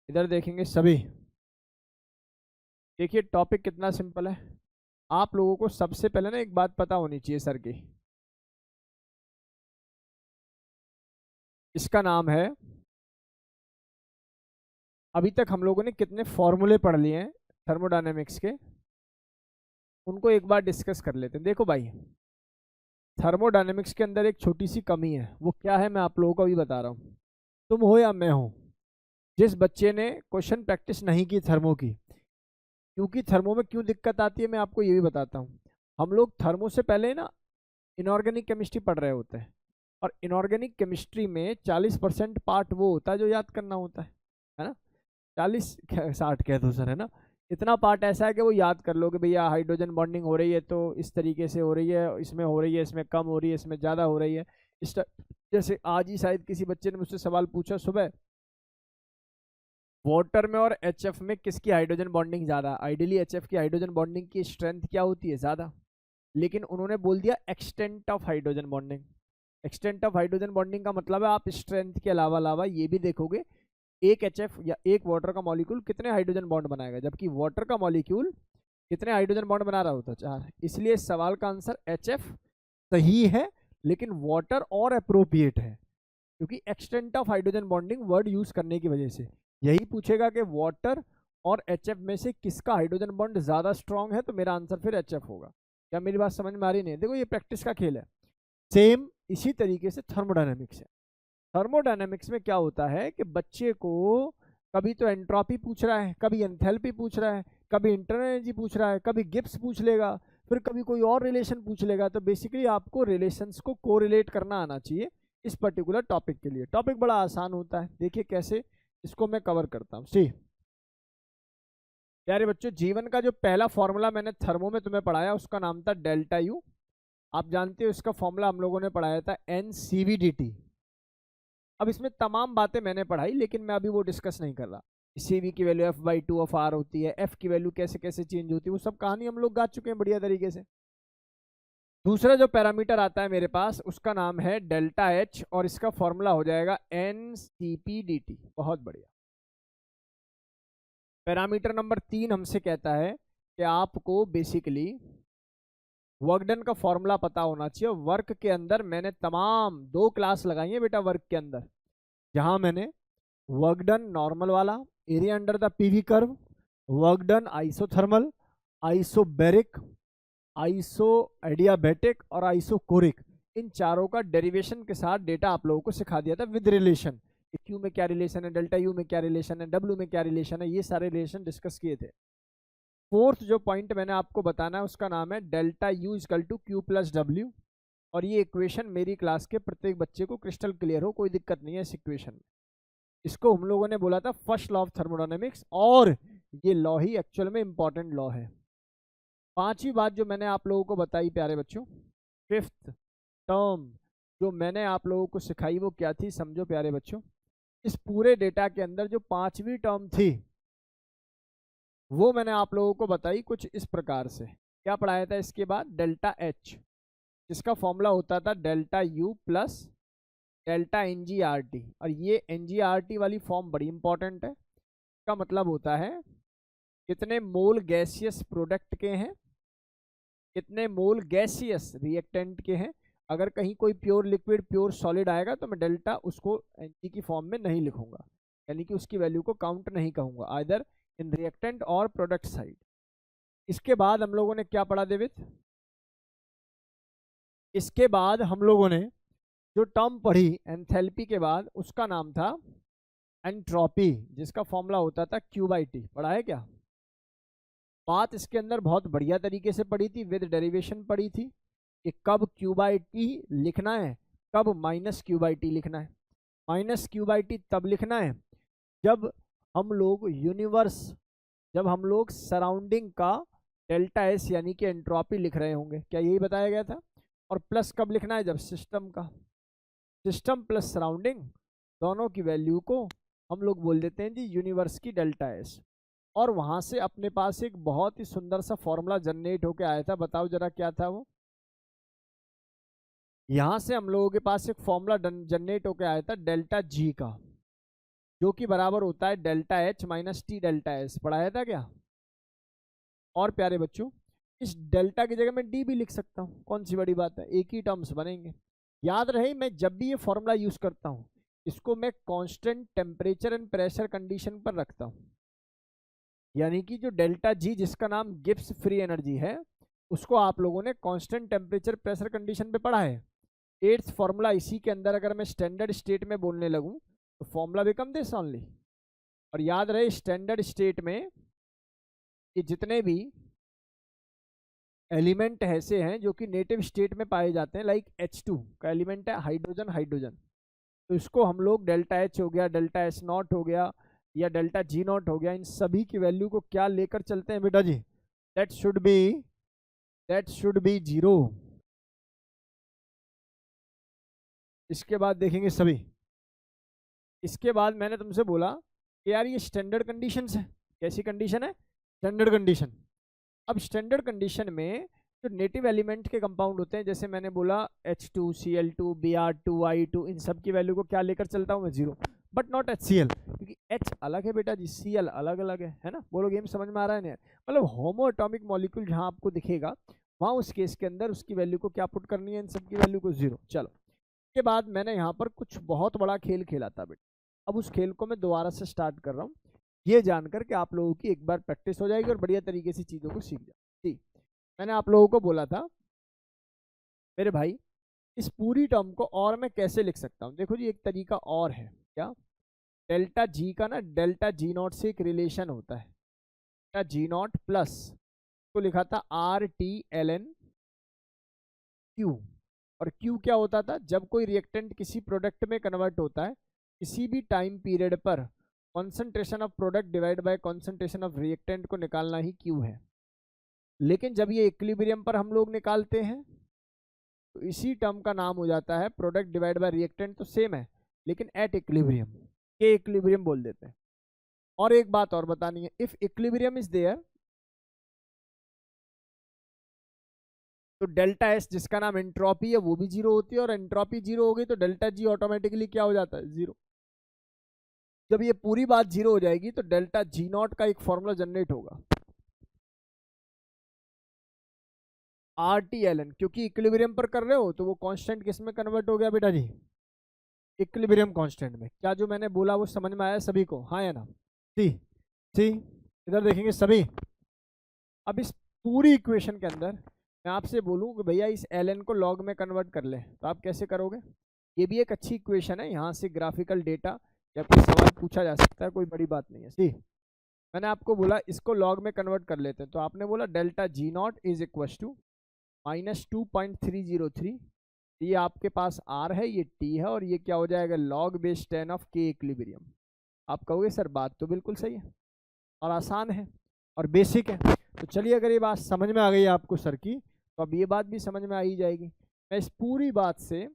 इधर देखेंगे सभी। देखिए टॉपिक कितना सिंपल है। आप लोगों को सबसे पहले ना एक बात पता होनी चाहिए सर की। इसका नाम है, अभी तक हम लोगों ने कितने फॉर्मूले पढ़ लिए हैं थर्मोडायनेमिक्स के, उनको एक बार डिस्कस कर लेते हैं। देखो भाई, थर्मोडायनेमिक्स के अंदर एक छोटी सी कमी है, वो क्या है मैं आप लोगों को अभी बता रहा हूँ। तुम हो या मैं हूँ, जिस बच्चे ने क्वेश्चन प्रैक्टिस नहीं की थर्मो की, क्योंकि थर्मो में क्यों दिक्कत आती है मैं आपको ये भी बताता हूँ। हम लोग थर्मो से पहले ना इनऑर्गेनिक केमिस्ट्री पढ़ रहे होते हैं, और इनऑर्गेनिक केमिस्ट्री में 40% पार्ट वो होता है जो याद करना होता है ना। 40 60 कह दो सर, है ना। इतना पार्ट ऐसा है कि वो याद कर लो कि भैया हाइड्रोजन बॉन्डिंग हो रही है तो इस तरीके से हो रही है, इसमें हो रही है, इसमें कम हो रही है, इसमें ज़्यादा हो रही है। इस जैसे आज ही शायद किसी बच्चे ने मुझसे सवाल पूछा सुबह, वाटर में और एचएफ में किसकी हाइड्रोजन बॉन्डिंग ज़्यादा। आइडियली एचएफ की हाइड्रोजन बॉन्डिंग की स्ट्रेंथ क्या होती है, ज़्यादा, लेकिन उन्होंने बोल दिया extent of hydrogen bonding. Extent of hydrogen bonding का मतलब है आप स्ट्रेंथ के अलावा अलावा ये भी देखोगे एक एचएफ या एक वाटर का मॉलिक्यूल कितने हाइड्रोजन बॉन्ड बनाएगा, जबकि वाटर का मॉलिक्यूल कितने हाइड्रोजन बॉन्ड बना रहा होता है, 4। इसलिए इस सवाल का आंसर एचएफ सही है, लेकिन वाटर और अप्रोप्रिएट है, क्योंकि extent of hydrogen bonding word use करने की वजह से यही पूछेगा कि वाटर और एचएफ में से किसका हाइड्रोजन बॉन्ड ज्यादा स्ट्रांग है, तो मेरा आंसर फिर एचएफ होगा। क्या मेरी बात समझ में आ रही नहीं? देखो ये प्रैक्टिस का खेल है। सेम इसी तरीके से थर्मोडायनेमिक्स है। थर्मोडायनेमिक्स में क्या होता है कि बच्चे को कभी तो एंट्रोपी पूछ रहा है, कभी एंथैल्पी पूछ रहा है, कभी इंटरनल एनर्जी पूछ रहा है, कभी गिब्स पूछ लेगा, फिर कभी कोई और रिलेशन पूछ लेगा। तो बेसिकली आपको रिलेशंस को कोरिलेट करना आना चाहिए इस पर्टिकुलर टॉपिक के लिए। टॉपिक बड़ा आसान होता है, देखिए कैसे इसको मैं कवर करता हूँ। सी प्यारे बच्चों, जीवन का जो पहला फॉर्मूला मैंने थर्मो में तुम्हें पढ़ाया उसका नाम था डेल्टा यू। आप जानते हो इसका फॉर्मूला हम लोगों ने पढ़ाया था NCV/dt। अब इसमें तमाम बातें मैंने पढ़ाई, लेकिन मैं अभी वो डिस्कस नहीं कर रहा। CV की वैल्यू F/2 होती है, F की वैल्यू कैसे कैसे चेंज होती है, वो सब कहानी हम लोग गा चुके हैं बढ़िया तरीके से। दूसरा जो पैरामीटर आता है मेरे पास उसका नाम है डेल्टा H, और इसका फॉर्मूला हो जाएगा NCP/dt। बहुत बढ़िया। पैरामीटर नंबर 3 हमसे कहता है कि आपको बेसिकली वर्क डन का फॉर्मूला पता होना चाहिए। वर्क के अंदर मैंने तमाम 2 क्लास लगाई है बेटा वर्क के अंदर, जहां मैंने वर्क डन नॉर्मल वाला, area under the PV curve, work done isothermal, isobaric, iso adiabatic और आइसोकोरिक, इन चारों का डेरिवेशन के साथ डेटा आप लोगों को सिखा दिया था विद रिलेशन। क्यू में क्या रिलेशन है, डेल्टा यू में क्या रिलेशन है, डब्ल्यू में क्या रिलेशन है, ये सारे रिलेशन डिस्कस किए थे। फोर्थ जो पॉइंट मैंने आपको बताना है उसका नाम है delta u is equal to q plus डब्ल्यू। और ये इक्वेशन मेरी क्लास के प्रत्येक बच्चे को क्रिस्टल क्लियर हो, कोई दिक्कत नहीं है इस इक्वेशन में। इसको हम लोगों ने बोला था फर्स्ट लॉ ऑफ थर्मोडायनेमिक्स, और ये लॉ ही एक्चुअल में इंपॉर्टेंट लॉ है। पांचवी बात जो मैंने आप लोगों को बताई प्यारे बच्चों, फिफ्थ टर्म जो मैंने आप लोगों को सिखाई वो क्या थी, समझो प्यारे बच्चों। इस पूरे डेटा के अंदर जो पांचवी टर्म थी वो मैंने आप लोगों को बताई कुछ इस प्रकार से। क्या पढ़ाया था इसके बाद, डेल्टा H, जिसका फॉर्मूला होता था delta U plus delta NGRT। और ये NGRT वाली फॉर्म बड़ी इंपॉर्टेंट है। इसका मतलब होता है कितने मोल गैसियस प्रोडक्ट के हैं, कितने मोल गैसियस रिएक्टेंट के हैं। अगर कहीं कोई प्योर लिक्विड प्योर सॉलिड आएगा तो मैं डेल्टा उसको Ng की फॉर्म में नहीं लिखूंगा, यानी कि उसकी वैल्यू को काउंट नहीं कहूंगा, आइदर इन रिएक्टेंट और प्रोडक्ट साइड। इसके बाद हम लोगों ने क्या पढ़ा देवित, इसके बाद हम लोगों ने जो टर्म पढ़ी एंथैल्पी के बाद उसका नाम था एंट्रोपी, जिसका फॉर्मूला होता था Q/T। पढ़ा है क्या? बात इसके अंदर बहुत बढ़िया तरीके से पढ़ी थी, विद डेरिवेशन पढ़ी थी कि कब Q/T लिखना है, कब -Q/T लिखना है। -Q/T तब लिखना है जब हम लोग यूनिवर्स, जब हम लोग सराउंडिंग का डेल्टा S यानी कि एंट्रोपी लिख रहे होंगे, क्या यही बताया गया था। और प्लस कब लिखना है, जब सिस्टम का, सिस्टम प्लस सराउंडिंग दोनों की वैल्यू को हम लोग बोल देते हैं जी यूनिवर्स की डेल्टा S। और वहां से अपने पास एक बहुत ही सुंदर सा फॉर्मूला जनरेट होके आया था, बताओ जरा क्या था वो। यहां से हम लोगों के पास एक फॉर्मूला जनरेट होके आया था डेल्टा G का। जो कि बराबर होता है delta H minus T delta S. पढ़ाया था क्या? और प्यारे बच्चों, इस डेल्टा की जगह मैं डी भी लिख सकता हूँ, कौन सी बड़ी बात है, एक ही टर्म्स बनेंगे। याद रहे, मैं जब भी ये फॉर्मूला यूज करता हूँ इसको मैं constant temperature and pressure condition पर रखता हूँ। यानी कि जो डेल्टा जी जिसका नाम गिब्स फ्री एनर्जी है उसको आप लोगों ने कांस्टेंट टेम्परेचर प्रेशर कंडीशन पे पढ़ा है। एट्थ फॉर्मूला इसी के अंदर अगर मैं स्टैंडर्ड स्टेट में बोलने लगूं तो फॉर्मूला बिकम दिस ओनली। और याद रहे स्टैंडर्ड स्टेट में ये जितने भी एलिमेंट ऐसे हैं जो कि नेटिव स्टेट में पाए जाते हैं, लाइक H2 का एलिमेंट है हाइड्रोजन, हाइड्रोजन, तो इसको हम लोग डेल्टा एच हो गया, डेल्टा एस नॉट हो गया या डेल्टा जी नॉट हो गया, इन सभी की वैल्यू को क्या लेकर चलते हैं बेटा जी? That should be zero. इसके बाद देखेंगे सभी। इसके बाद मैंने तुमसे बोला कि यार ये स्टैंडर्ड कंडीशन है। कैसी कंडीशन है? Standard condition. अब स्टैंडर्ड कंडीशन में जो नेटिव एलिमेंट के कंपाउंड होते हैं, जैसे मैंने बोला H2Cl2 Br2 I2, इन सब की वैल्यू को क्या लेकर चलता हूँ मैं? जीरो। बट नॉट HCl, क्योंकि H अलग है बेटा जी, Cl अलग अलग है ना? बोलो गेम समझ में आ रहा है नहीं? मतलब होमो एटॉमिक मॉलिक्यूल जहाँ आपको दिखेगा वहाँ उस केस के अंदर उसकी वैल्यू को क्या पुट करनी है? इन सब की वैल्यू को जीरो। चलो, के बाद मैंने यहाँ पर कुछ बहुत बड़ा खेल खेला था बेटा, अब उस खेल को मैं दोबारा से स्टार्ट कर रहा हूँ, ये जानकर कि आप लोगों की एक बार प्रैक्टिस हो जाएगी और बढ़िया तरीके से चीज़ों को सीख जाए। ठीक, मैंने आप लोगों को बोला था मेरे भाई इस पूरी टर्म को और मैं कैसे लिख सकता हूँ? देखो जी, एक तरीका और है। क्या? डेल्टा जी का ना डेल्टा जी नॉट से एक रिलेशन होता है, डेल्टा जी नॉट प्लस तो लिखा था RT ln Q। और Q क्या होता था? जब कोई रिएक्टेंट किसी प्रोडक्ट में कन्वर्ट होता है किसी भी टाइम पीरियड पर, concentration of product divide by concentration of reactant को निकालना ही Q है। लेकिन जब ये इक्विलिब्रियम पर हम लोग निकालते हैं तो इसी टर्म का नाम हो जाता है प्रोडक्ट डिवाइड बाय रिएक्टेंट, तो सेम है लेकिन एट इक्विलिब्रियम, के इक्विलिब्रियम बोल देते हैं। और एक बात और बतानी है, इफ इक्विलिब्रियम इज देयर तो डेल्टा एस जिसका नाम एंट्रोपी है वो भी जीरो होती है, और एंट्रोपी जीरो हो गई तो डेल्टा जी ऑटोमेटिकली क्या हो जाता है? जीरो। जब ये पूरी बात जीरो हो जाएगी तो डेल्टा जी नॉट का एक फॉर्मूला जनरेट होगा, RT ln, क्योंकि इक्विलिब्रियम पर कर रहे हो तो वो कांस्टेंट किस में कन्वर्ट हो गया बेटा जी? इक्विलिब्रियम कांस्टेंट में। क्या जो मैंने बोला वो समझ में आया सभी को? हाँ या ना? सी सी इधर देखेंगे सभी। अब इस पूरी इक्वेशन के अंदर मैं आपसे बोलूं कि भैया इस ln को लॉग में कन्वर्ट कर ले, तो आप कैसे करोगे? ये भी एक अच्छी इक्वेशन है, यहाँ से ग्राफिकल डेटा या कोई सवाल पूछा जा सकता है, कोई बड़ी बात नहीं है। सी, मैंने आपको बोला इसको लॉग में कन्वर्ट कर लेते हैं, तो आपने बोला delta G naught is equal to -2.303, ये आपके पास R है, ये T है, और ये क्या हो जाएगा? log base 10 of K equilibrium. आप कहोगे सर बात तो बिल्कुल सही है और आसान है और बेसिक है, तो चलिए अगर ये बात समझ में आ गई आपको सर की, तो अब ये बात भी समझ में आ ही जाएगी। मैं इस पूरी बात से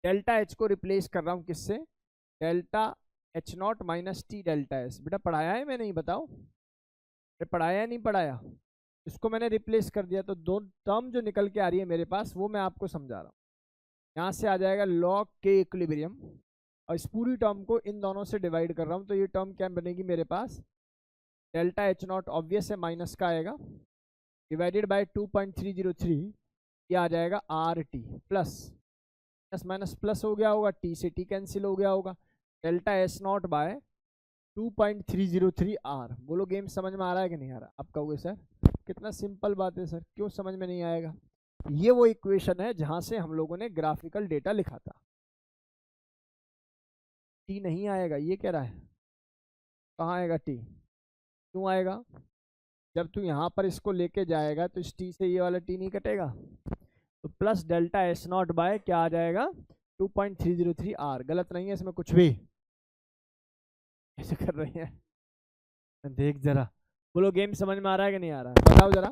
डेल्टा H को रिप्लेस कर रहा हूँ किससे? Delta H0 minus T delta S। बेटा पढ़ाया है मैं नहीं? बताओ पढ़ाया नहीं पढ़ाया? इसको मैंने रिप्लेस कर दिया, तो दो टर्म जो निकल के आ रही है मेरे पास वो मैं आपको समझा रहा हूँ। यहाँ से आ जाएगा log K इक्विलिब्रियम, और इस पूरी टर्म को इन दोनों से डिवाइड कर रहा हूँ, तो ये टर्म क्या बनेगी मेरे पास? डेल्टा H0 ऑब्वियस है माइनस का आएगा, डिवाइडेड बाय 2.303, ये आ जाएगा RT plus plus minus plus हो गया होगा, T से T कैंसिल हो गया होगा, डेल्टा S0 बाय 2.303 R। बोलो गेम समझ में आ रहा है कि नहीं आ रहा? आप कहोगे सर कितना सिंपल बात है सर, क्यों समझ में नहीं आएगा? ये वो इक्वेशन है जहां से हम लोगों ने ग्राफिकल डेटा लिखा था। T नहीं आएगा, ये कह रहा है? कहाँ आएगा T? क्यों आएगा? जब तू यहाँ पर इसको लेके जाएगा तो इस T से ये वाला T नहीं कटेगा, तो प्लस डेल्टा S0 बाय क्या आ जाएगा? 2.303 R। गलत नहीं है इसमें कुछ भी? कैसे कर रही है देख जरा, बोलो गेम समझ में आ रहा है कि नहीं आ रहा है? बताओ जरा।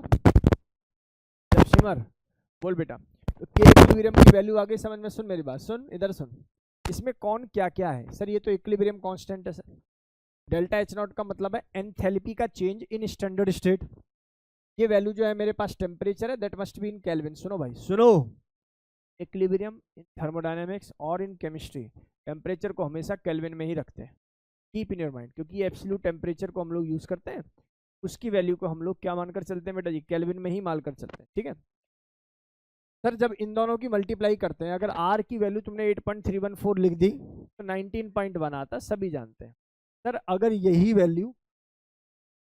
जब सिमर बोल बेटा, तो के इक्विलिब्रियम की वैल्यू आ गई समझ में? सुन मेरी बात, सुन इधर सुन, इसमें कौन क्या क्या है सर? ये तो इक्विलिब्रियम कांस्टेंट है सर। डेल्टा H0 का मतलब है एंथैल्पी का चेंज इन स्टैंडर्ड स्टेट। ये वैल्यू जो है मेरे पास टेम्परेचर है, that must be in kelvin. सुनो भाई सुनो, इक्विलिब्रियम इन थर्मोडायनेमिक्स और इन केमिस्ट्री टेम्परेचर को हमेशा केल्विन में ही रखते हैं, कीप इन योर माइंड, क्योंकि एब्सोल्यूट टेम्परेचर को हम लोग यूज करते हैं, उसकी वैल्यू को हम लोग क्या मानकर चलते हैं बेटा जी, केल्विन में ही मानकर चलते हैं, ठीक है। सर जब इन दोनों की मल्टीप्लाई करते हैं, अगर आर की वैल्यू तुमने 8.314 लिख दी तो 19.1 आता, सभी जानते हैं। सर अगर यही वैल्यू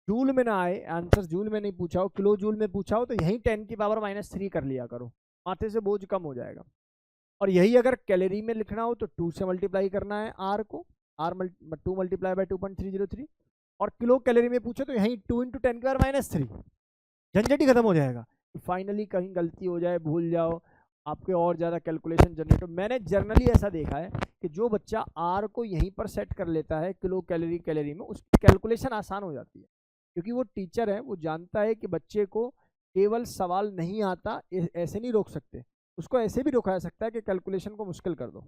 जूल में ना आए, आंसर जूल में नहीं पूछा हो, किलो जूल में पूछा हो, तो यही 10⁻³ कर लिया करो, माथे से बोझ कम हो जाएगा। और यही अगर कैलोरी में लिखना हो तो 2 से मल्टीप्लाई करना है आर को, आर 2 मल्टीप्लाई बाय 2.303, और किलो कैलोरी में पूछो तो यही 2 × 10⁻³ झंझट ही खत्म हो जाएगा। फाइनली कहीं गलती हो जाए, भूल जाओ, आपके और ज़्यादा कैलकुलेशन जनरेट हो। मैंने जनरली ऐसा देखा है कि जो बच्चा आर को यहीं पर सेट कर लेता है किलो कैलोरी में, उसकी कैलकुलेशन आसान हो जाती है, क्योंकि वो टीचर है, वो जानता है कि बच्चे को केवल सवाल नहीं आता ऐसे नहीं रोक सकते, उसको ऐसे भी रोका जा सकता है कि कैलकुलेशन को मुश्किल कर दो,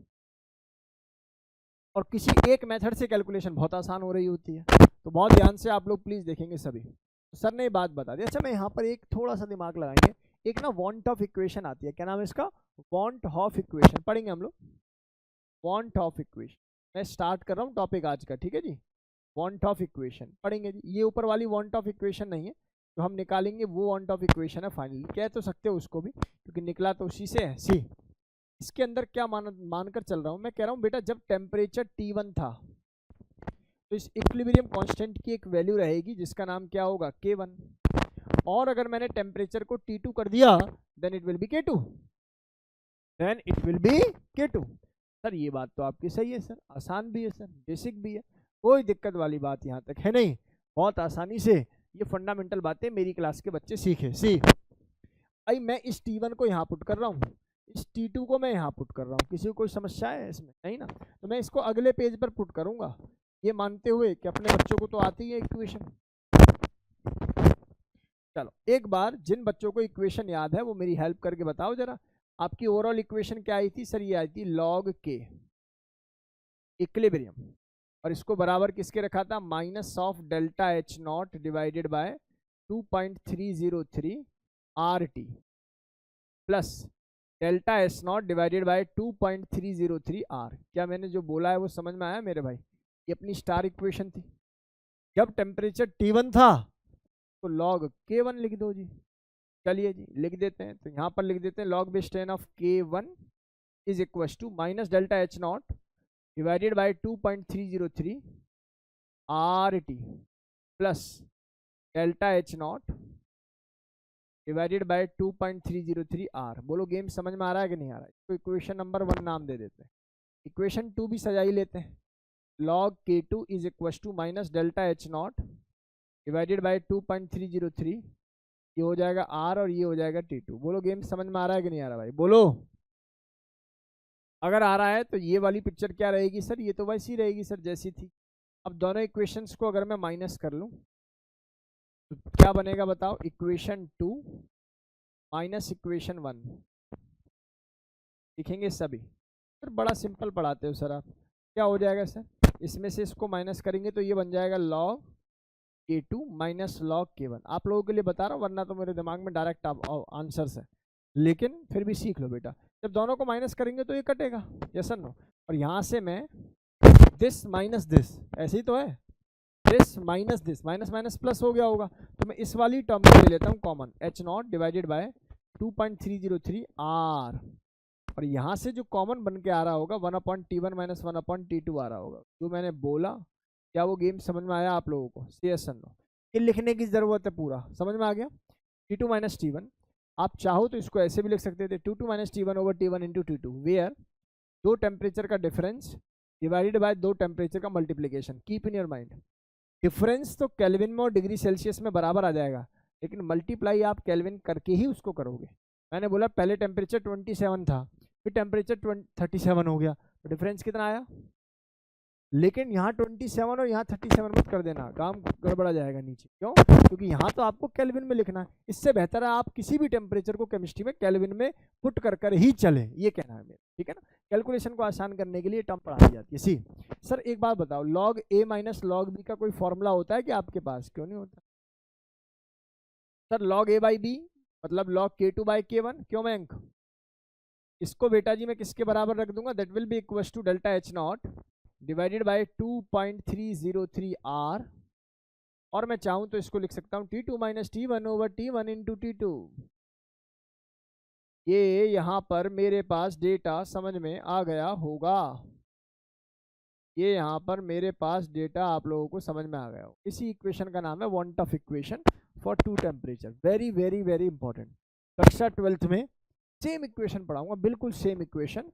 और किसी एक मेथड से कैलकुलेशन बहुत आसान हो रही होती है। तो बहुत ध्यान से आप लोग प्लीज देखेंगे सभी। तो सर ने बात बता दी। अच्छा मैं यहाँ पर एक थोड़ा सा दिमाग लगाएंगे, एक ना वांट ऑफ इक्वेशन आती है, क्या नाम है इसका, वांट ऑफ इक्वेशन, पढ़ेंगे हम लोग वांट ऑफ इक्वेशन। मैं स्टार्ट कर रहा हूँ टॉपिक आज का, ठीक है जी। वांट ऑफ इक्वेशन पढ़ेंगे जी। ये ऊपर वाली वांट ऑफ इक्वेशन नहीं है, तो हम निकालेंगे वो वांट ऑफ इक्वेशन है फाइनली, कह तो सकते हो उसको भी क्योंकि निकला तो उसी से है। सी इसके अंदर क्या मानकर चल रहा हूँ मैं, कह रहा हूँ बेटा जब टेम्परेचर T1 था तो इस इक्विलिब्रियम कांस्टेंट की एक वैल्यू रहेगी जिसका नाम क्या होगा, K1, और अगर मैंने टेम्परेचर को T2 कर दिया then it will be K2, then it will be K2। Sir ये बात तो आपकी सही है सर, आसान भी है सर, बेसिक भी है, कोई दिक्कत वाली बात यहाँ तक है नहीं, बहुत आसानी से ये फंडामेंटल बातें मेरी क्लास के बच्चे सीखे। सी भाई मैं इस T1 को यहाँ पुट कर रहा हूँ, इस T2 को मैं यहाँ पुट कर रहा हूँ, किसी को कोई समस्या है इसमें, नहीं ना, तो मैं इसको अगले पेज पर पुट करूँगा ये मानते हुए कि अपने बच्चों को तो आती है इक्वेशन। चलो एक बार जिन बच्चों को इक्वेशन याद है वो मेरी हेल्प करके बताओ जरा, आपकी ओवरऑल इक्वेशन क्या आई थी सर, ये आई थी log K इक्विलिब्रियम, और इसको बराबर किसके रखा था, -∆H0 divided by 2.303 RT plus ∆S0 divided by 2.303 R। क्या मैंने जो बोला है वो समझ में आया मेरे भाई, ये अपनी स्टार इक्वेशन थी। जब टेम्परेचर T1 था तो log K1 लिख दो जी, चलिए जी लिख देते हैं, तो यहाँ पर लिख देते हैं log base 10 of K1 is equal to -∆H0 divided by 2.303 RT plus ∆H0 divided by 2.303 R। बोलो गेम समझ में आ रहा है कि नहीं आ रहा है। तो इक्वेशन नंबर 1 नाम दे देते हैं, इक्वेशन 2 भी सजा ही लेते हैं, log K2 is equal to -∆H0 divided by 2.303, ये हो जाएगा R और ये हो जाएगा T2। बोलो गेम समझ में आ रहा है कि नहीं आ रहा भाई, बोलो। अगर आ रहा है तो ये वाली पिक्चर क्या रहेगी सर, ये तो वैसी रहेगी सर जैसी थी। अब दोनों इक्वेशंस को अगर मैं माइनस कर लूं तो क्या बनेगा बताओ, इक्वेशन 2 माइनस इक्वेशन 1 लिखेंगे सभी। सर बड़ा सिंपल पढ़ाते हो सर आप, क्या हो जाएगा सर, इसमें से इसको माइनस करेंगे तो ये बन जाएगा log K2 minus log K1। आप लोगों के लिए बता रहा हूँ वरना तो मेरे दिमाग में डायरेक्ट आंसर्स है, लेकिन फिर भी सीख लो बेटा, जब दोनों को माइनस करेंगे तो ये कटेगा, यस और नो। और यहाँ से मैं दिस माइनस दिस, ऐसे ही तो है, this minus this, minus minus plus हो गया होगा, तो मैं इस वाली टर्म को ले लेता हूँ common, H0 divided by 2.303 R, और यहाँ से जो कॉमन बन के आ रहा होगा 1/T1 माइनस 1/T2 आ रहा होगा। जो मैंने बोला क्या वो गेम समझ में आया आप लोगों को, यस और नो। ये लिखने की जरूरत है, पूरा समझ में आ गया। T2 माइनस T1, आप चाहो तो इसको ऐसे भी लिख सकते थे, 2 minus T1 over T1 into T2, where दो टेम्परेचर का डिफरेंस डिवाइडेड बाय दो टेम्परेचर का multiplication. Keep in your mind difference तो केल्विन में और डिग्री सेल्सियस में बराबर आ जाएगा, लेकिन मल्टीप्लाई आप केल्विन करके ही उसको करोगे। मैंने बोला पहले टेम्परेचर 27 था, फिर टेम्परेचर 37 हो गया, तो डिफरेंस कितना आया, लेकिन यहाँ 27 और यहाँ 37 मत कर देना, काम गड़बड़ा जाएगा नीचे। क्यों, क्योंकि यहाँ तो आपको केल्विन में लिखना है। इससे बेहतर है आप किसी भी टेम्परेचर को केमिस्ट्री में केल्विन में पुट कर ही चले, ये कहना है मेरा, ठीक है ना। कैलकुलेशन को आसान करने के लिए टर्म पढ़ा दी जाती है। सी सर एक बात बताओ, log A minus log B का कोई फॉर्मूला होता है कि आपके पास, क्यों नहीं होता sir. log A by B मतलब log K2 बाई K1, क्यों मैं अंक इसको बेटा जी मैं किसके बराबर रख दूंगा, that will be equal to delta H naught divided by 2.303 R, और मैं चाहूं तो इसको लिख सकता हूं T2 minus T1 over T1 into T2। ये यहां पर मेरे पास डेटा समझ में आ गया होगा, ये यहाँ पर मेरे पास डेटा आप लोगों को समझ में आ गया हो। इसी इक्वेशन का नाम है van't Hoff equation for two temperature. Very very very important. कक्षा 12th में सेम इक्वेशन पढ़ाऊंगा, बिल्कुल सेम इक्वेशन।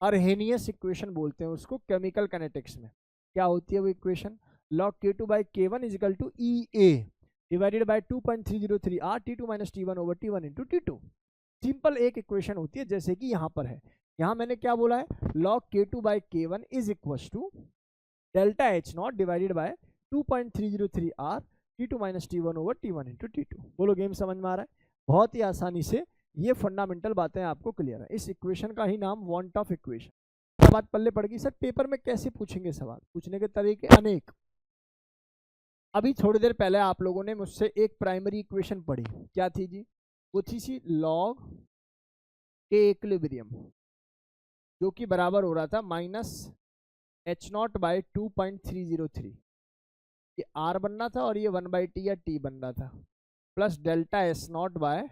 अर्हेनियस इक्वेशन बोलते हैं उसको केमिकल काइनेटिक्स में। क्या होती है वो equation, log K2 by K1 is equal to EA divided by 2.303 R T2 minus T1 over T1 into T2। Simple एक इक्वेशन होती है, जैसे कि यहाँ पर है। यहाँ मैंने क्या बोला है, log K2 by K1 is equals to delta H naught divided by 2.303 R T2 minus T1 over T1 into T2। बोलो गेम समझ में आ रहा है? बहुत ही आसानी से ये फंडामेंटल बातें आपको क्लियर है। इस इक्वेशन का ही नाम वन टफ इक्वेशन। क्या बात पल्ले पड़ गई? सर पेपर में कैसे पूछेंगे सवाल, पूछने के तरीके अनेक। अभी थोड़ी देर पहले आप लोगों ने मुझसे एक प्राइमरी इक्वेशन पढ़ी, क्या थी जी? वो थी सी लॉग के इक्विलिब्रियम, जो कि बराबर हो रहा था माइनस एच नॉट बाई 2.303। ये आर बनना था और ये 1/t या टी बनना था, plus delta S naught by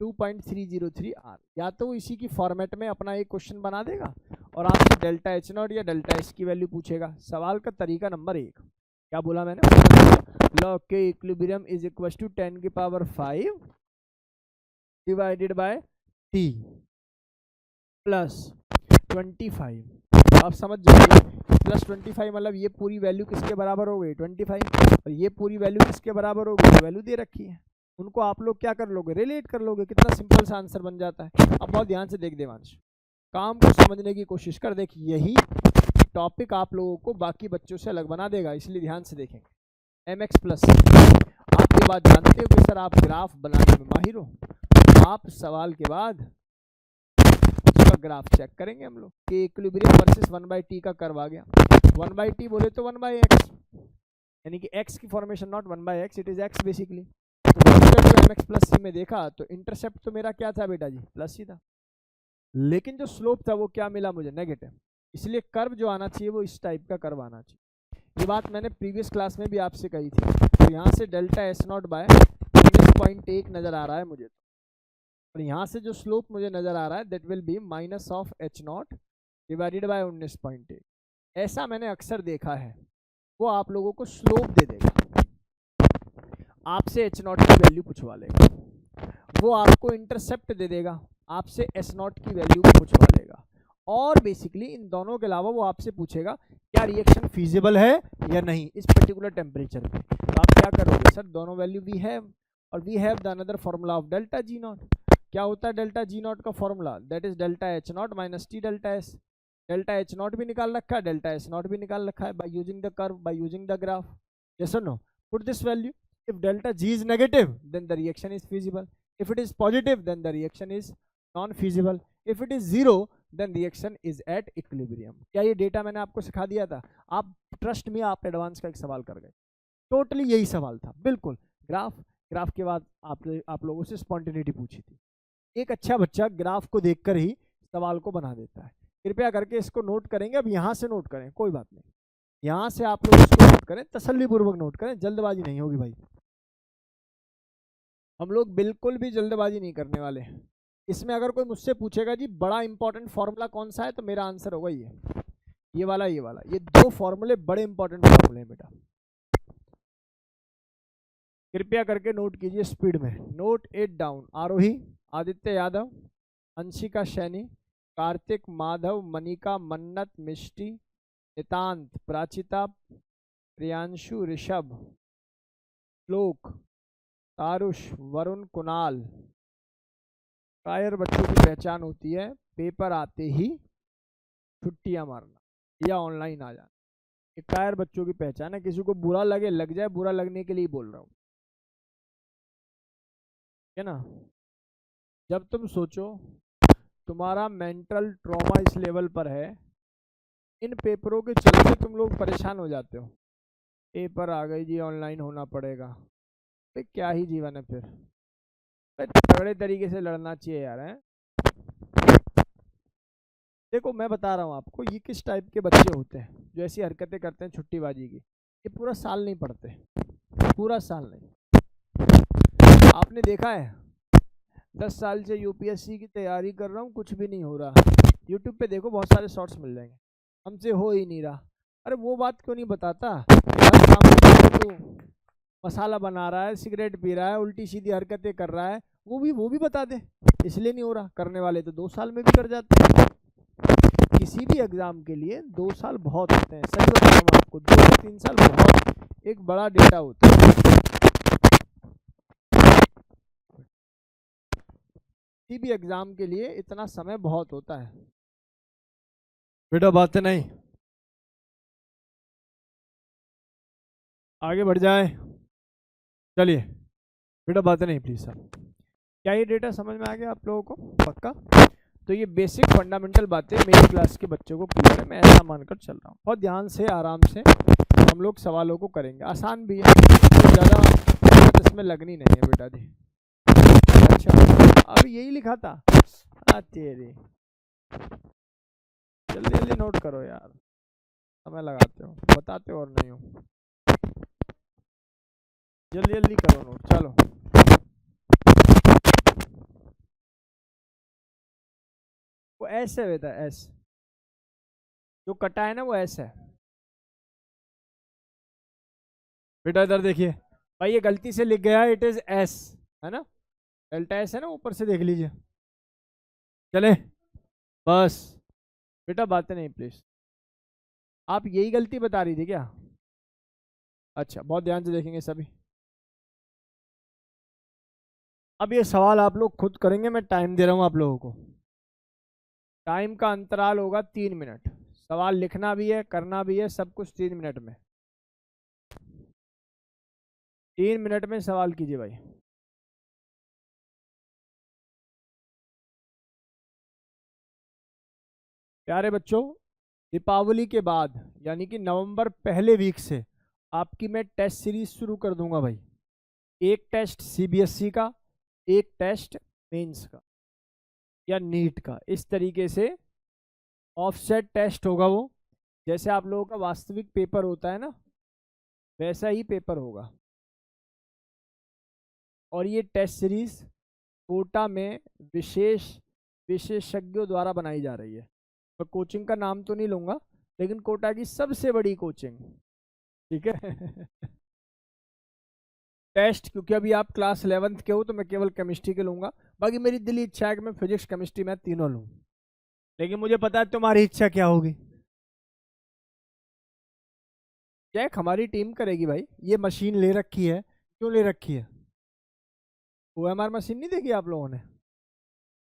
2.303 R. या तो इसी की फॉर्मेट में अपना एक क्वेश्चन बना देगा और आपसे डेल्टा एच नॉट या डेल्टा एस की वैल्यू पूछेगा। सवाल का तरीका नंबर 1, क्या बोला मैंने, लॉग के इक्विलिब्रियम इज इक्वल टू 10 की power 5 divided by T plus 25। आप समझ जाइए, प्लस 25 मतलब ये पूरी वैल्यू किसके बराबर हो गई 25, और ये पूरी वैल्यू किसके बराबर हो गई, वैल्यू दे रखी है। उनको आप लोग क्या कर लोगे, रिलेट कर लोगे। कितना सिंपल सा आंसर बन जाता है। अब बहुत ध्यान से देख देवांश, काम को समझने की कोशिश कर। देख, यही टॉपिक आप लोगों को बाकी बच्चों से अलग बना देगा, इसलिए ध्यान से देखेंगे। mx प्लस, आप ये बात जानते हो कि सर आप ग्राफ बनाने में माहिर हो, आप सवाल के बाद उसका ग्राफ चेक करेंगे हम लोग कि इक्विलिब्रियम वर्सेस 1/t का कर्व आ गया। 1/t बोले तो 1/x, यानी कि x की formation not 1/x, it is x basically. तो mx प्लस सी में देखा तो इंटरसेप्ट तो मेरा क्या था बेटा जी, प्लस ही था, लेकिन जो स्लोप था वो क्या मिला मुझे, नेगेटिव। इसलिए कर्व जो आना चाहिए वो इस टाइप का कर्व आना चाहिए। ये बात मैंने प्रीवियस क्लास में भी आपसे कही थी। तो यहाँ से डेल्टा एस नॉट बाय 19.1 नजर आ रहा है मुझे, और यहाँ से जो स्लोप मुझे नजर आ रहा है that will be minus of H naught divided bye 19.1। ऐसा मैंने अक्सर देखा है, वो आप लोगों को स्लोप दे देगा, आपसे एच नॉट की वैल्यू पूछवा लेगा। वो आपको इंटरसेप्ट दे देगा, आपसे एस नॉट की वैल्यू को पूछवा लेगा। और बेसिकली इन दोनों के अलावा वो आपसे पूछेगा क्या रिएक्शन फीजिबल है या नहीं इस पर्टिकुलर टेम्परेचर पे। तो आप क्या करोगे, सर दोनों वैल्यू वी हैव, और we have the another formula of delta G naught. क्या होता है डेल्टा जी नॉट का formula, that is delta H naught minus T delta S. Delta H naught भी निकाल रखा है, डेल्टा एस नॉट भी निकाल रखा है by using the curve, by using the graph. Yes और no? Put this value, if delta G is negative then the reaction is feasible, if it is positive then the reaction is non feasible, if it is zero then reaction is at equilibrium। क्या ये data मैंने आपको सिखा दिया था? आप trust में आप एडवांस का एक सवाल कर गए, टोटली यही सवाल था बिल्कुल। ग्राफ के बाद आप लोगों से स्पॉन्टेनिटी पूछी थी। एक अच्छा बच्चा ग्राफ को देखकर ही सवाल को बना देता है। कृपया करके इसको नोट करेंगे, अब यहाँ से नोट करें, कोई बात नहीं, यहाँ से आप लोग इसको नोट करें, तसल्ली पूर्वक नोट करें, जल्दबाजी नहीं होगी भाई। हम लोग बिल्कुल भी जल्दबाजी नहीं करने वाले। इसमें अगर कोई मुझसे पूछेगा जी बड़ा इंपॉर्टेंट फॉर्मूला कौन सा है, तो मेरा आंसर होगा ये वाला, ये दो फॉर्मूले बड़े इंपॉर्टेंट फॉर्मूले हैं बेटा। कृपया करके नोट कीजिए स्पीड में, नोट इट डाउन। आरोही आदित्य यादव, अंशिका सैनी, कार्तिक, माधव, मनिका, मन्नत, मिष्टी, नितांत, प्राचिता, प्रियांशु, ऋषभ, श्लोक, तारुष, वरुण, कुणाल। कायर बच्चों की पहचान होती है पेपर आते ही छुट्टियां मारना या ऑनलाइन आ जाना। ये कायर बच्चों की पहचान है। किसी को बुरा लगे लग जाए, बुरा लगने के लिए बोल रहा हूँ, है ना। जब तुम सोचो तुम्हारा मेंटल ट्रॉमा इस लेवल पर है, इन पेपरों के चलते तुम लोग परेशान हो जाते हो। पेपर आ गई जी, ऑनलाइन होना पड़ेगा, तो क्या ही जीवन है फिर। तगड़े तरीके से लड़ना चाहिए यार, है देखो मैं बता रहा हूँ आपको, ये किस टाइप के बच्चे होते हैं जो ऐसी हरकतें करते हैं छुट्टीबाजी की। ये पूरा साल नहीं पढ़ते, पूरा साल नहीं। आपने देखा है 10 साल से यूपीएससी की तैयारी कर रहा हूँ, कुछ भी नहीं हो रहा। यूट्यूब पे देखो बहुत सारे शॉर्ट्स मिल जाएंगे, हमसे हो ही नहीं रहा। अरे वो बात क्यों नहीं बताता, हर काम में तो मसाला बना रहा है, सिगरेट पी रहा है, उल्टी सीधी हरकतें कर रहा है, वो भी बता दे। इसलिए नहीं हो रहा, करने वाले तो 2 साल में भी कर जाते हैं। किसी भी एग्जाम के लिए 2 साल बहुत होते हैं, सच बता रहा हूँ आपको, 2 से 3 साल बहुत एक बड़ा डेटा होता है। किसी भी एग्जाम के लिए इतना समय बहुत होता है बेटा, बातें नहीं। आगे बढ़ जाए, चलिए बेटा, बातें नहीं प्लीज सर। क्या ये डेटा समझ में आ गया आप लोगों को पक्का? तो ये बेसिक फंडामेंटल बातें मेरी क्लास के बच्चों को क्लियर है, मैं ऐसा मानकर चल रहा हूँ। बहुत ध्यान से आराम से हम लोग सवालों को करेंगे, आसान भी है, तो ज़्यादा मेहनत इसमें लगनी नहीं है बेटा जी। अच्छा अब यही लिखा था, तेरी जल्दी जल्दी नोट करो यार, समय लगाते हो, बताते हो और नहीं हो, जल्दी जल्दी करो नोट। चलो वो ऐसे बेटा, एस जो कटा है ना वो ऐसे है बेटा। इधर देखिए भाई, ये गलती से लिख गया, इट इज एस है ना, डेल्टा एस है ना, ऊपर से देख लीजिए। चले बस बेटा, बातें नहीं प्लीज। आप यही गलती बता रही थी क्या? अच्छा बहुत ध्यान से देखेंगे सभी। अब ये सवाल आप लोग खुद करेंगे, मैं टाइम दे रहा हूँ आप लोगों को। टाइम का अंतराल होगा 3 मिनट, सवाल लिखना भी है करना भी है सब कुछ 3 मिनट में। 3 मिनट में सवाल कीजिए भाई। प्यारे बच्चों, दीपावली के बाद यानी कि नवंबर पहले वीक से आपकी मैं टेस्ट सीरीज शुरू कर दूंगा भाई। एक टेस्ट सीबीएसई का, एक टेस्ट मेंस का या नीट का, इस तरीके से ऑफसेट टेस्ट होगा वो। जैसे आप लोगों का वास्तविक पेपर होता है ना, वैसा ही पेपर होगा। और ये टेस्ट सीरीज कोटा में विशेषज्ञों द्वारा बनाई जा रही है। मैं कोचिंग का नाम तो नहीं लूंगा, लेकिन कोटा की सबसे बड़ी कोचिंग, ठीक है। टेस्ट क्योंकि अभी आप क्लास 11th के हो तो मैं केवल केमिस्ट्री के लूंगा, बाकी मेरी दिली इच्छा है कि मैं फिजिक्स केमिस्ट्री मैथ तीनों लूँ, लेकिन मुझे पता है तुम्हारी इच्छा क्या होगी। चेक हमारी टीम करेगी भाई, ये मशीन ले रखी है, क्यों ले रखी है? OMR मशीन नहीं देखी आप लोगों ने?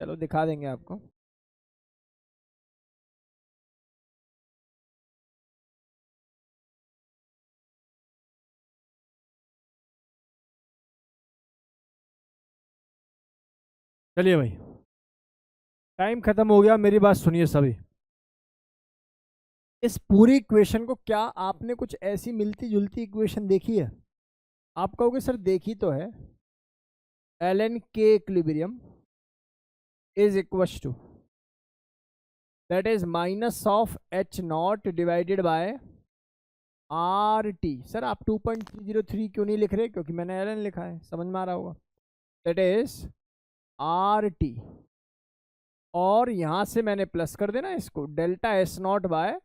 चलो दिखा देंगे आपको। चलिए भाई, टाइम खत्म हो गया, मेरी बात सुनिए सभी। इस पूरी इक्वेशन को, क्या आपने कुछ ऐसी मिलती जुलती इक्वेशन देखी है? आप कहोगे सर देखी तो है, ln k equilibrium is equal to, that is minus of h naught divided by R T. Sir आप 2.303 क्यों नहीं लिख रहे? क्योंकि मैंने ln लिखा है, समझ में आ रहा होगा। दैट इज आर टी, और यहां से मैंने प्लस कर देना इसको, delta S naught by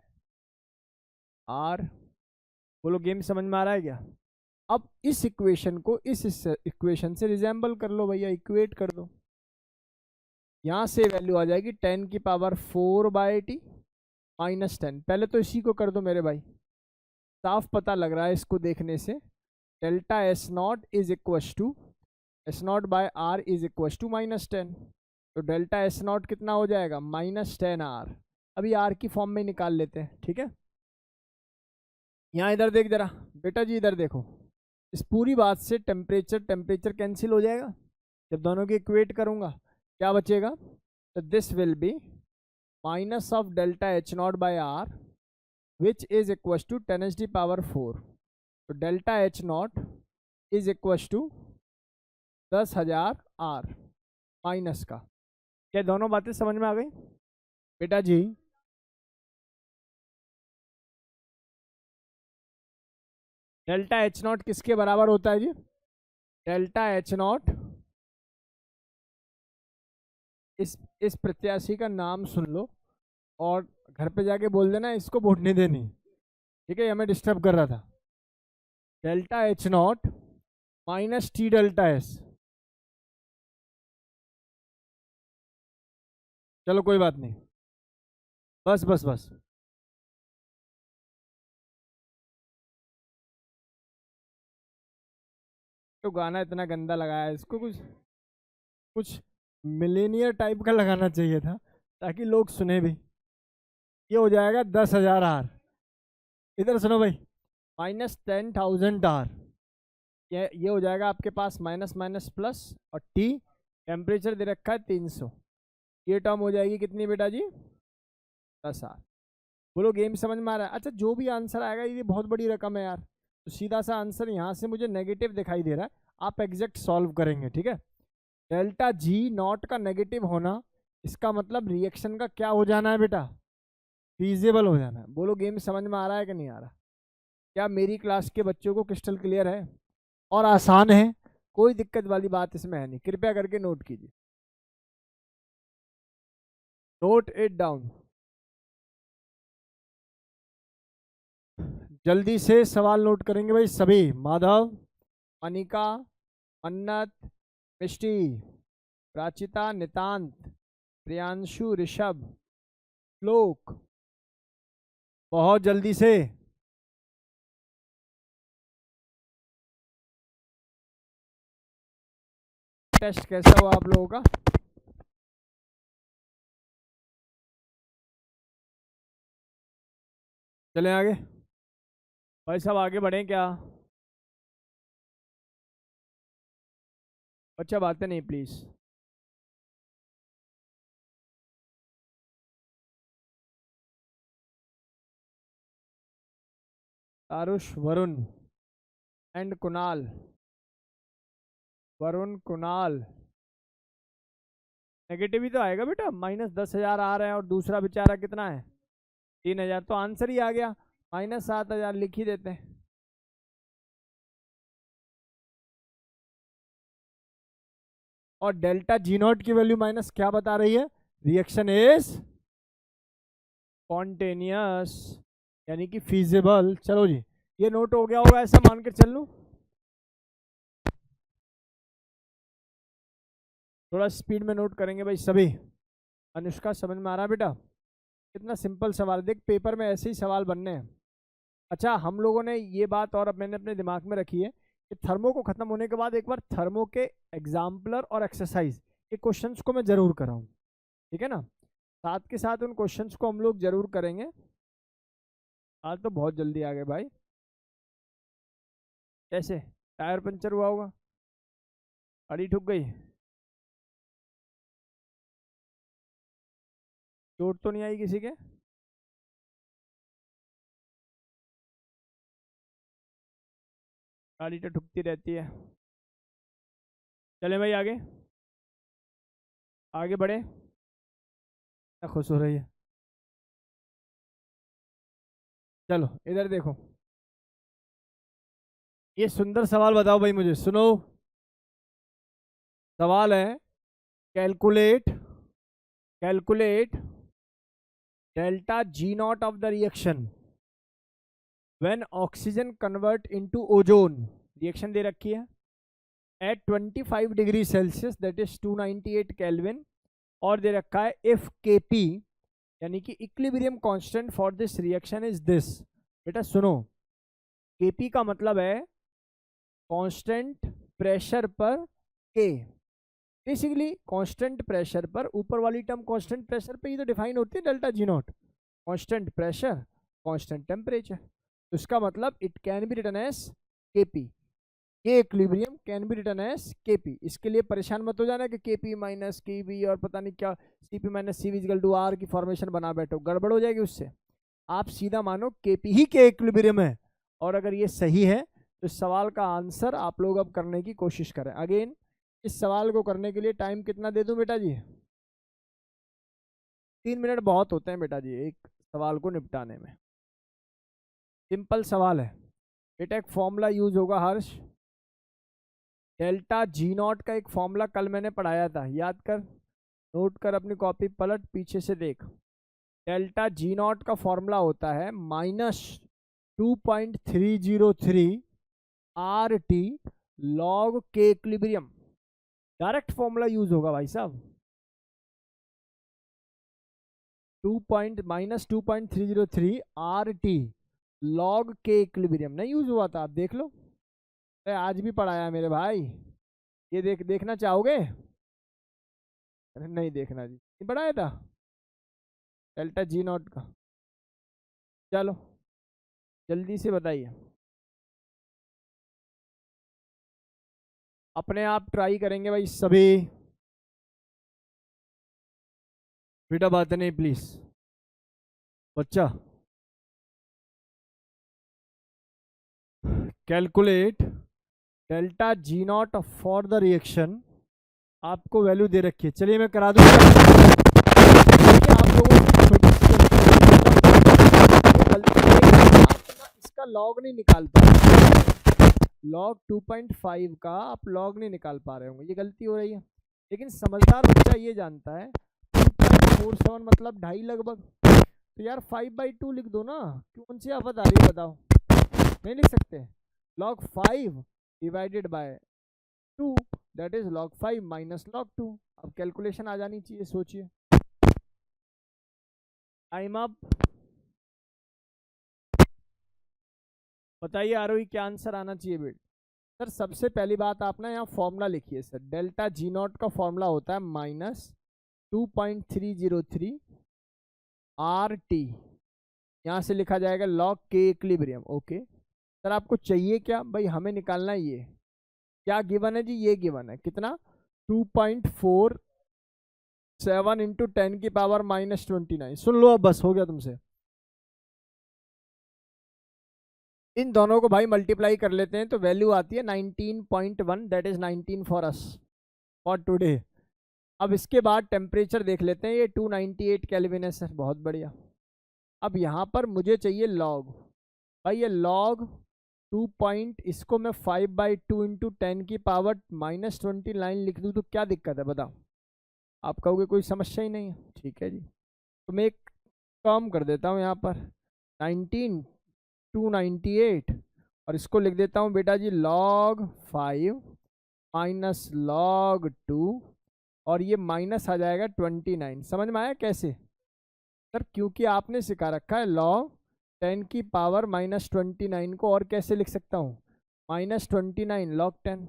R. बोलो गेम समझ में आ रहा है क्या? अब इस इक्वेशन को इस इक्वेशन से रिजेंबल कर लो भैया, इक्वेट कर दो। यहां से वैल्यू आ जाएगी 10⁴/t -10। पहले तो इसी को कर दो मेरे भाई, साफ पता लग रहा है इसको देखने से। Delta S naught is equal to S naught by R is equal to -10। तो डेल्टा एस नॉट कितना हो जाएगा? -10r। अभी आर की फॉर्म में निकाल लेते हैं, ठीक है। यहाँ इधर देख जरा बेटा जी, इधर देखो, इस पूरी बात से टेम्परेचर टेम्परेचर कैंसिल हो जाएगा जब दोनों की इक्वेट करूंगा। क्या बचेगा? तो this will be minus of delta H naught by R which is equal to 10⁴। तो delta H naught is equal to 10,000 R minus का। क्या दोनों बातें समझ में आ गई? बेटा जी डेल्टा एच नॉट किसके बराबर होता है जी? डेल्टा एच नॉट, इस प्रत्याशी का नाम सुन लो और घर पे जाके बोल देना इसको वोट नहीं देनी, ठीक है? ये हमें डिस्टर्ब कर रहा था। Delta H naught minus T delta S. चलो कोई बात नहीं, बस बस बस। तो गाना इतना गंदा लगाया है, इसको कुछ कुछ मिलेनियर टाइप का लगाना चाहिए था ताकि लोग सुने भी। ये हो जाएगा 10,000 आर। इधर सुनो भाई, -10,000 आर। ये हो जाएगा आपके पास माइनस माइनस प्लस, और टी टेम्परेचर दे रखा है 300। ये टर्म हो जाएगी कितनी बेटा जी? 10 आर। बोलो गेम समझ में आ रहा है? अच्छा, जो भी आंसर आएगा ये बहुत बड़ी रकम है यार, तो सीधा सा आंसर यहाँ से मुझे नेगेटिव दिखाई दे रहा है, आप एग्जैक्ट सॉल्व करेंगे, ठीक है? डेल्टा जी नॉट का नेगेटिव होना, इसका मतलब रिएक्शन का क्या हो जाना है बेटा? फीजिबल हो जाना है। बोलो गेम समझ में आ रहा है कि नहीं आ रहा? क्या मेरी क्लास के बच्चों को क्रिस्टल क्लियर है और आसान है? कोई दिक्कत वाली बात इसमें है नहीं। कृपया करके नोट कीजिए, नोट इट डाउन। जल्दी से सवाल नोट करेंगे भाई सभी। माधव, अनिका, मन्नत, मिष्टी, प्राचिता, नितांत, प्रियांशु, ऋषभ, श्लोक, बहुत जल्दी से। टेस्ट कैसा हुआ आप लोगों का? चलें आगे भाई साहब, आगे बढ़ें क्या? बच्चा बातें नहीं please. Arush, Varun and Kunal. Varun, Kunal, negative ही तो आएगा बेटा। -10,000 आ रहे हैं और दूसरा बेचारा कितना है? 3,000। तो आंसर ही आ गया, -7,000 लिख ही देते हैं। और डेल्टा जी नॉट की वैल्यू माइनस क्या बता रही है? रिएक्शन इज स्पॉन्टेनियस, यानी कि फीजिबल। चलो जी, ये नोट हो गया होगा ऐसा मान के चल लूं। थोड़ा स्पीड में नोट करेंगे भाई सभी। अनुष्का, समझ में आ रहा है बेटा? कितना सिंपल सवाल, देख पेपर में ऐसे ही सवाल बनने हैं। अच्छा, हम लोगों ने ये बात और अब मैंने अपने दिमाग में रखी है कि थर्मो को खत्म होने के बाद एक बार थर्मो के एग्जाम्पलर और एक्सरसाइज के क्वेश्चंस को मैं जरूर कराऊं, ठीक है ना? साथ के साथ उन क्वेश्चंस को हम लोग जरूर करेंगे। आज तो बहुत जल्दी आ गए भाई। कैसे? टायर पंचर हुआ होगा, गाड़ी ठुक गई, चोट तो नहीं आई किसी के? गाड़ी तो ठुकती रहती है। चले भाई आगे, आगे बढ़े। क्या खुश हो रही है? चलो इधर देखो, ये सुंदर सवाल बताओ भाई मुझे, सुनो। सवाल है, calculate calculate delta G not of the reaction when oxygen convert into ozone. Reaction दे रखी है at 25 degree Celsius, that is 298 kelvin, और दे रखा है इफ केपी, यानी कि equilibrium constant for this reaction is this. बेटा सुनो, केपी का मतलब है कांस्टेंट प्रेशर पर के। बेसिकली कांस्टेंट प्रेशर पर, ऊपर वाली टर्म कांस्टेंट प्रेशर पे ही तो डिफाइन होती है delta G not. Constant pressure, constant temperature, तो इसका मतलब it can be written as Kp. K equilibrium can be written as Kp. इसके लिए परेशान मत हो जाना कि केपी माइनस केबी और पता नहीं क्या CP minus C equal to R की फॉर्मेशन बना बैठो, गड़बड़ हो जाएगी उससे। आप सीधा मानो केपी ही के इक्विलिब्रियम है, और अगर ये सही है तो इस सवाल का आंसर आप लोग अब करने की कोशिश करें। अगेन, इस सवाल को करने के लिए टाइम कितना दे दूं बेटा जी? 3 मिनट बहुत होते हैं बेटा जी एक सवाल को निपटाने में। सिंपल सवाल है बेटा, एक फॉर्मूला यूज होगा हर्ष, डेल्टा जी नॉट का एक फॉर्मूला कल मैंने पढ़ाया था, याद कर, नोट कर, अपनी कॉपी पलट पीछे से देख। डेल्टा जी नॉट का फॉर्मूला होता है -2.303 आर टी लॉग के इक्विलिब्रियम। डायरेक्ट फॉर्मूला यूज होगा भाई साहब, -2.303 आर टी लॉग के इक्विलिब्रियम नहीं यूज हुआ था, आप देख लो। अरे आज भी पढ़ाया मेरे भाई, ये देखना चाहोगे? अरे नहीं देखना जी, नहीं पढ़ाया था डेल्टा जी नॉट का। चलो जल्दी से बताइए, अपने आप ट्राई करेंगे भाई सभी, बेटा बात नहीं प्लीज बच्चा। Calculate delta G not for the reaction, आपको वैल्यू दे रखी है, चलिए मैं करा दूंगा। आप लोगों को छोटी सी गलती, इसका लॉग नहीं निकाल पा रहे, लॉग 2.5 का आप लॉग नहीं निकाल पा रहे होंगे, ये गलती हो रही है। लेकिन समझदार बच्चा ये जानता है 2.47 मतलब 2.5 लगभग, तो यार 5/2 लिख दो ना, कौन सी आफत आ रही है बताओ, नहीं लिख सकते? log 5 divided by 2 that is log 5 minus log 2। अब कैलकुलेशन आ जानी चाहिए, सोचिए। टाइम अप, बताइए आरोही क्या आंसर आना चाहिए बेट। सर सबसे पहली बात आप ना यहाँ फॉर्मूला लिखिए सर, डेल्टा जी नॉट का फॉर्मूला होता है -2.303 आर टी, यहाँ से लिखा जाएगा लॉग के इक्विलिब्रियम। ओके सर आपको चाहिए क्या भाई, हमें निकालना है ये, क्या गिवन है जी, ये गिवन है कितना, 2.47 इंटू 10 की पावर -29। सुन लो अब बस, हो गया तुमसे। इन दोनों को भाई मल्टीप्लाई कर लेते हैं तो वैल्यू आती है 19.1, that is 19 for us for today. अब इसके बाद टेम्परेचर देख लेते हैं, ये 298 केल्विन है सर, बहुत बढ़िया। अब यहाँ पर मुझे चाहिए लॉग, भाई ये लॉग 2 पॉइंट, इसको मैं 5/2 इंटू 10 की पावर -29 लिख दूँ तो क्या दिक्कत है बताओ? आप कहोगे कोई समस्या ही नहीं है, ठीक है जी। तो मैं एक काम कर देता हूँ यहाँ पर 298 और इसको लिख देता हूँ बेटा जी log 5 माइनस log 2 और ये माइनस आ जाएगा 29। समझ में आया कैसे सर? क्योंकि आपने सिखा रखा है log 10 की पावर -29 को और कैसे लिख सकता हूँ, -29 log 10,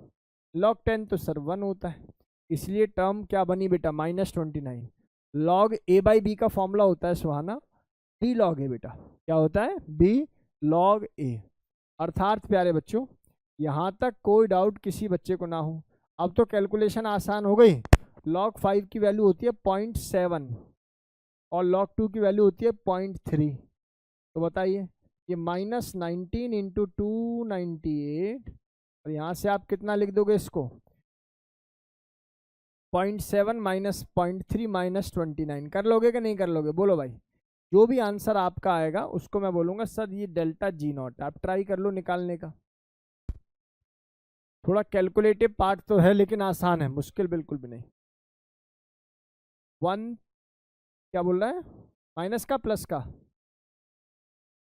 log 10 तो सर 1 होता है, इसलिए टर्म क्या बनी बेटा -29। log a/b का फॉर्मूला होता है सुहाना b log a, बेटा क्या होता है b log a। अर्थात प्यारे बच्चों यहाँ तक कोई डाउट किसी बच्चे को ना हो। अब तो कैलकुलेशन आसान हो गई, log 5 की वैल्यू होती है 0.7 और log 2 की वैल्यू होती है 0.3। तो बताइए ये -19 इंटू 298 और यहाँ से आप कितना लिख दोगे इसको, 0.7 माइनस 0.3 माइनस 29। कर लोगे कि नहीं कर लोगे, बोलो भाई। जो भी आंसर आपका आएगा उसको मैं बोलूँगा सर ये डेल्टा जी नॉट, आप ट्राई कर लो निकालने का। थोड़ा कैलकुलेटिव पार्ट तो है लेकिन आसान है, मुश्किल बिल्कुल भी नहीं। 1 क्या बोल रहा है, माइनस का प्लस का,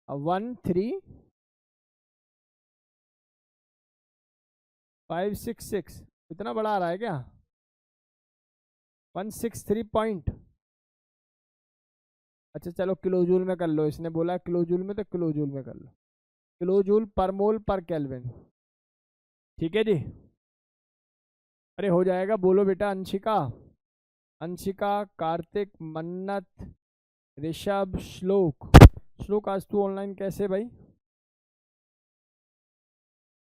13566 इतना बड़ा आ रहा है क्या, 163 पॉइंट। अच्छा चलो किलो जूल में कर लो, इसने बोला किलो जूल में तो किलो जूल में कर लो, किलो जूल पर मोल पर केल्विन, ठीक है जी। अरे हो जाएगा, बोलो बेटा। अंशिका, अंशिका, कार्तिक, मन्नत, ऋषभ, श्लोक, श्लोक आज तू ऑनलाइन कैसे भाई?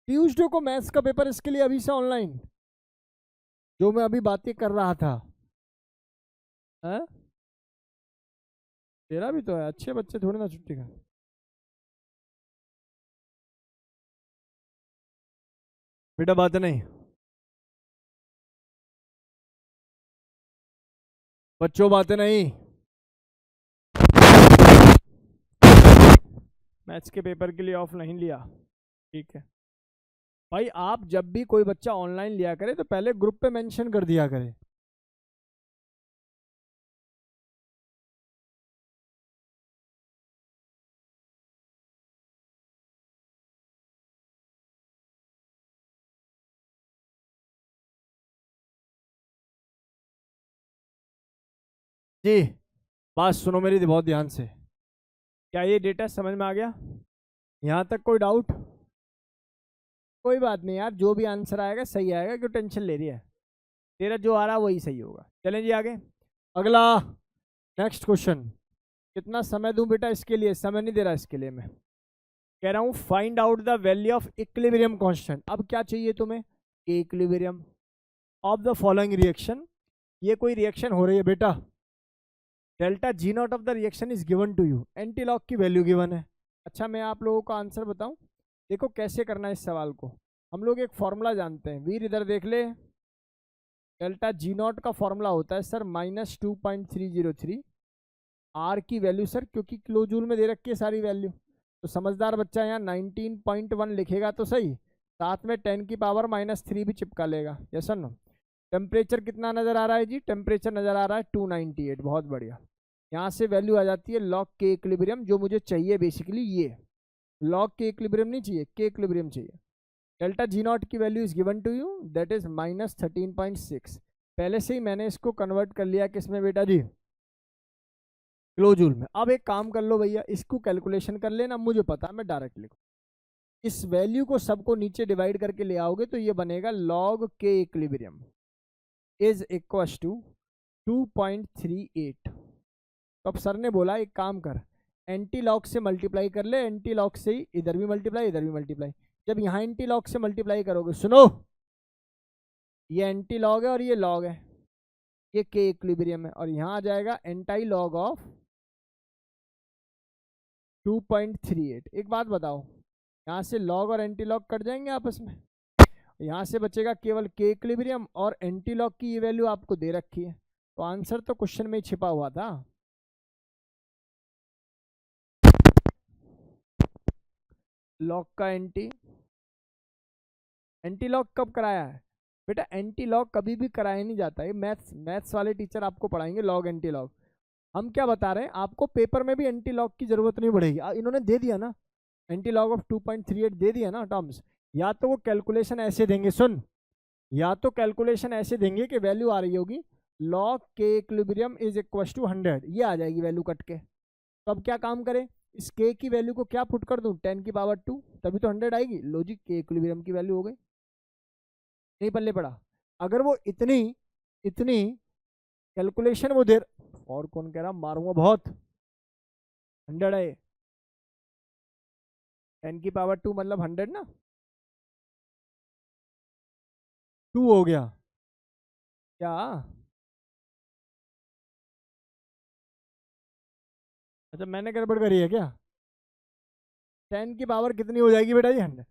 ट्यूसडे को मैथ्स का पेपर, इसके लिए अभी से ऑनलाइन, जो मैं अभी बातें कर रहा था है? तेरा भी तो है, अच्छे बच्चे थोड़ी ना छुट्टी का। बेटा बात नहीं, बच्चों बातें नहीं, मैथ्स के पेपर के लिए ऑफ नहीं लिया, ठीक है भाई। आप जब भी कोई बच्चा ऑनलाइन लिया करे तो पहले ग्रुप पे मेंशन कर दिया करे। जी बात सुनो मेरी बहुत ध्यान से। क्या ये डेटा समझ में आ गया? यहाँ तक कोई डाउट? कोई बात नहीं यार, जो भी आंसर आएगा सही आएगा, क्यों टेंशन ले रही है? तेरा जो आ रहा वही सही होगा। चलें जी आगे। अगला नेक्स्ट क्वेश्चन। कितना समय दूं बेटा इसके लिए? समय नहीं दे रहा इसके लिए मैं। कह रहा हूं find out the value of equilibrium constant. अब क्या चाहिए तुम्हें? Equilibrium of the following reaction. ये कोई रिएक्शन हो रही है बेटा, delta G not of the reaction is given to you, antilog की वैल्यू गिवन है। अच्छा मैं आप लोगों को आंसर बताऊं, देखो कैसे करना है इस सवाल को। हम लोग एक फॉर्मूला जानते हैं, वीर इधर देख ले। डेल्टा जी नॉट का फॉर्मूला होता है सर -2.303। आर की वैल्यू सर, क्योंकि किलो जूल में दे रखी है सारी वैल्यू, तो समझदार बच्चा यहाँ 19.1 लिखेगा तो सही, साथ में 10 की पावर -3 भी चिपका लेगा। यस और नो? टेम्परेचर कितना नजर आ रहा है जी? टेम्परेचर नजर आ रहा है 298। बहुत बढ़िया। यहाँ से वैल्यू आ जाती है लॉग के इक्विलिब्रियम, जो मुझे चाहिए बेसिकली ये। लॉग के इक्विलिब्रियम नहीं चाहिए, के इक्विलिब्रियम चाहिए। डेल्टा जी नॉट की value is given to you, that is -13.6। पहले से ही मैंने इसको कन्वर्ट कर लिया किसमें बेटा जी? किलो जूल में। अब एक काम कर लो भैया, इसको कैलकुलेशन कर लेना, मुझे पता है मैं डायरेक्ट लिखूँ। इस वैल्यू को सबको नीचे डिवाइड करके ले आओगे तो ये बनेगा लॉग के इक्विलिब्रियम इज इक्वल टू 2.38। तो अब सर ने बोला एक काम कर, एंटी लॉग से मल्टीप्लाई कर ले। एंटी लॉग से ही इधर भी मल्टीप्लाई, इधर भी मल्टीप्लाई। जब यहाँ एंटी लॉग से मल्टीप्लाई करोगे, सुनो, ये एंटी लॉग है और ये लॉग है, ये के इक्विलिब्रियम है, और यहाँ आ जाएगा एंटाई लॉग ऑफ 2.38। एक बात बताओ, यहाँ से लॉग और एंटी लॉग कट जाएंगे आपस में, यहाँ से बचेगा केवल के इक्विलिब्रियम, और एंटी लॉग की ये वैल्यू आपको दे रखी है, तो आंसर तो क्वेश्चन में ही छिपा हुआ था। लॉग का एंटी, एंटी लॉग कब कराया है बेटा? एंटी लॉग कभी भी कराया नहीं जाता है, मैथ्स वाले टीचर आपको पढ़ाएंगे लॉग एंटी लॉग। हम क्या बता रहे हैं आपको, पेपर में भी एंटी लॉग की जरूरत नहीं पड़ेगी। इन्होंने दे दिया ना एंटी लॉग ऑफ 2.38 दे दिया ना टर्म्स। या तो वो कैलकुलेशन ऐसे देंगे, सुन, या तो कैलकुलेशन ऐसे देंगे कि वैल्यू आ रही होगी लॉग के इक्विलिब्रियम इज इक्वल टू 100, ये आ जाएगी वैल्यू कट के। तो अब क्या काम करें, इस के की वैल्यू को क्या पुट कर दूं? 10 की पावर 2, तभी तो 100 आएगी। लॉजिक के इक्विलिब्रियम की वैल्यू हो गई, नहीं पल्ले पड़ा। अगर वो इतनी इतनी कैलकुलेशन वो देर, और कौन कह रहा मारूंगा बहुत, 100 है, 10 की पावर 2 मतलब 100 ना, 2 हो गया क्या? अच्छा मैंने गड़बड़ करी है क्या? 10 की पावर कितनी हो जाएगी बेटा जी? 100।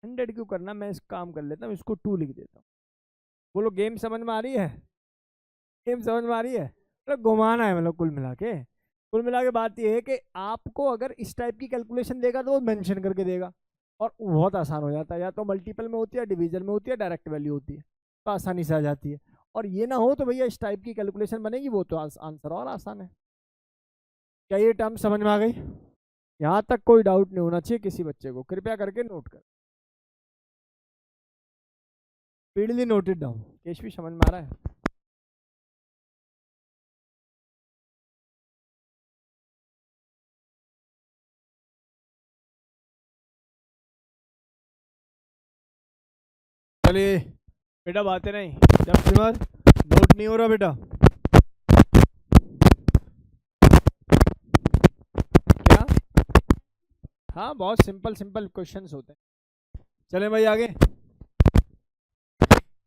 100 क्यों करना, मैं इस काम कर लेता हूँ, इसको 2 लिख देता हूँ। बोलो गेम समझ में आ रही है? गेम समझ में आ रही है? मतलब घुमाना है, मतलब कुल मिला के बात यह है कि आपको अगर इस टाइप की कैलकुलेशन देगा तो वो मेंशन करके देगा, और बहुत आसान हो जाता है। या तो मल्टीपल में होती है, डिवीजन में होती है, डायरेक्ट वैल्यू होती है, तो आसानी से आ जाती है। और ये ना हो तो भैया इस टाइप की कैलकुलेशन बनेगी, वो तो आंसर और आसान है। क्या ये टर्म समझ में आ गई? यहाँ तक कोई डाउट नहीं होना चाहिए किसी बच्चे को, कृपया करके नोट कर, स्पीडली नोटेड डाउन। केशवी समझ में आ रहा है? चलिए बेटा बातें नहीं, जब सिमर नोट नहीं हो रहा बेटा, क्या? हाँ बहुत सिंपल सिंपल क्वेश्चंस होते हैं। चले भाई आगे,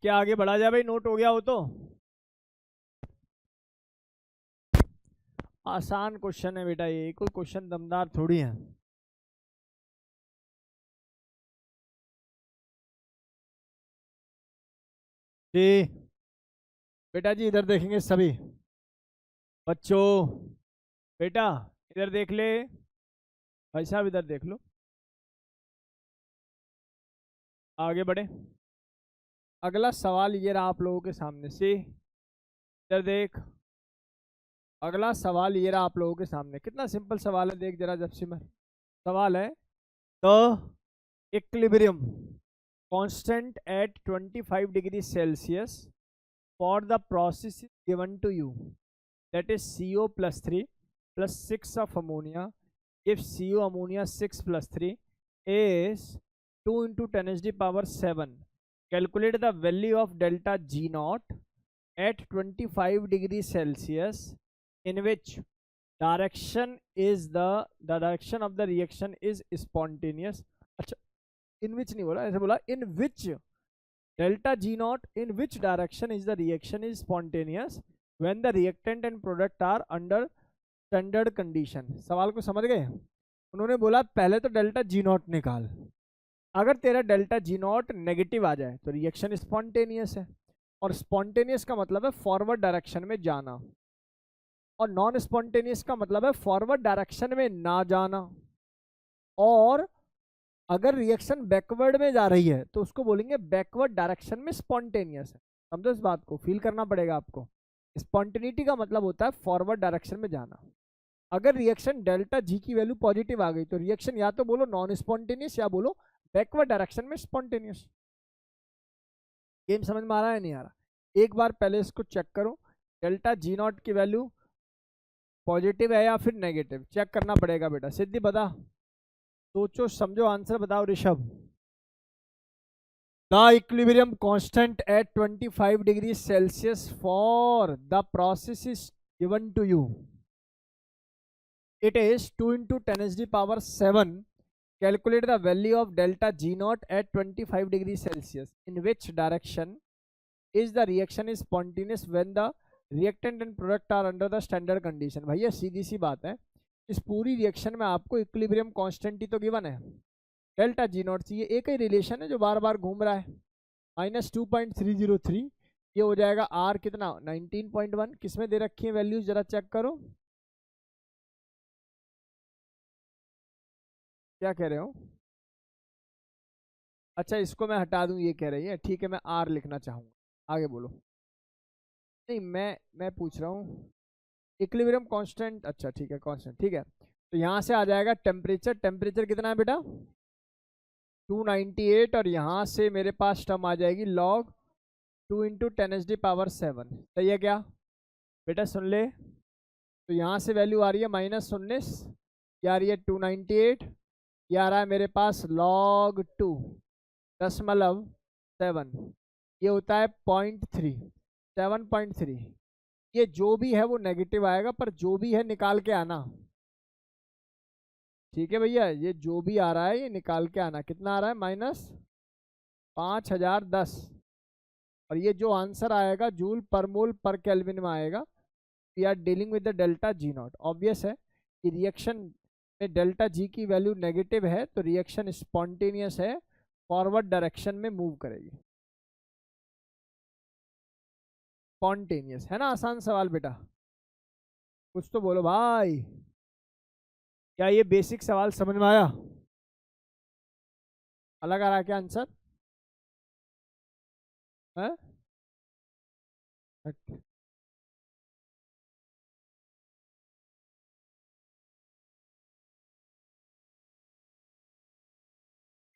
क्या आगे बढ़ा जाए भाई? नोट हो गया हो तो आसान क्वेश्चन है बेटा, ये कोई क्वेश्चन दमदार थोड़ी है। जी बेटा जी इधर देखेंगे सभी बच्चों, बेटा इधर देख ले। भाई साहब इधर देख लो, आगे बढ़े। अगला सवाल ये रहा आप लोगों के सामने से, इधर देख। अगला सवाल ये रहा आप लोगों के सामने, कितना सिंपल सवाल है, देख जरा जब सिमर। सवाल है the equilibrium constant at 25 degree Celsius for the process is given to you, that is CO plus 3 plus 6 of ammonia. If CO ammonia 6 plus 3 is 2 into 10 to the power 7, calculate the value of delta G naught at 25 degrees Celsius, in which direction is the direction of the reaction is spontaneous. अच्छा, in which नहीं बोला, ऐसे बोला in which delta G naught, in which direction is the reaction is spontaneous when the reactant and product are under standard condition. सवाल को समझ गए। उन्होंने बोला पहले तो डेल्टा जी नॉट निकाल, अगर तेरा डेल्टा जी नॉट नेगेटिव आ जाए तो रिएक्शन स्पॉन्टेनियस है, और स्पॉन्टेनियस का मतलब है फॉरवर्ड डायरेक्शन में जाना, और नॉन स्पॉन्टेनियस का मतलब है फॉरवर्ड डायरेक्शन में ना जाना। और अगर रिएक्शन बैकवर्ड में जा रही है तो उसको बोलेंगे बैकवर्ड डायरेक्शन में स्पॉन्टेनियस है। समझो इस बात को, फील करना पड़ेगा आपको। स्पॉन्टेनिटी का मतलब होता है फॉरवर्ड डायरेक्शन में जाना। अगर रिएक्शन डेल्टा जी की वैल्यू पॉजिटिव आ गई तो रिएक्शन या तो बोलो नॉन स्पॉन्टेनियस या बोलो बैकवर्ड डायरेक्शन में स्पॉन्टेनियस। गेम समझ में आ रहा है नहीं आ रहा? एक बार पहले इसको चेक करो, डेल्टा जी नॉट की वैल्यू पॉजिटिव है या फिर नेगेटिव, चेक करना पड़ेगा बेटा। सिद्धि बता, सोचो समझो, आंसर बताओ Rishabh. The equilibrium constant at 25 degrees Celsius for the process is given to you. It is 2 into 10 to the power 7. Calculate the value of delta G naught at 25 degrees Celsius. In which direction is the reaction is spontaneous when the reactant and product are under the standard condition? भैया सीधी सी बात है, इस पूरी reaction में आपको equilibrium constant ही तो given है, delta G not चाहिए। एक ही रिलेशन है जो बार बार घूम रहा है, -2.303। ये हो जाएगा आर कितना 19.1। किसमें दे रखी है वैल्यूज, जरा चेक करो क्या कह रहे हो। अच्छा इसको मैं हटा दूं, ये कह रही है, ठीक है मैं आर लिखना चाहूंगा, आगे बोलो। नहीं मैं पूछ रहा हूँ इक्विलिब्रियम कांस्टेंट, अच्छा ठीक है कांस्टेंट, ठीक है। तो यहाँ से आ जाएगा टेम्परेचर, टेम्परेचर कितना है बेटा 298, और यहाँ से मेरे पास टर्म आ जाएगी log 2 into 10 to the power 7। सही है क्या बेटा, सुन ले। तो यहाँ से वैल्यू आ रही है -19, ये आ रही है 298, ये आ रहा है मेरे पास log 2 दशमलव 7, ये होता है 0.3 7.3। ये जो भी है वो नेगेटिव आएगा, पर जो भी है निकाल के आना, ठीक है भैया। ये जो भी आ रहा है ये निकाल के आना, कितना आ रहा है -5010, और ये जो आंसर आएगा जूल पर मोल पर केल्विन में आएगा। We are dealing with the delta G naught. Obvious है कि रिएक्शन में डेल्टा जी की वैल्यू नेगेटिव है तो रिएक्शन स्पॉन्टेनियस है, फॉरवर्ड डायरेक्शन में मूव करेगी। स्पॉन्टेनियस है ना, आसान सवाल बेटा, कुछ तो बोलो भाई। क्या ये बेसिक सवाल समझ में आया? अलग आ रहा है क्या आंसर है?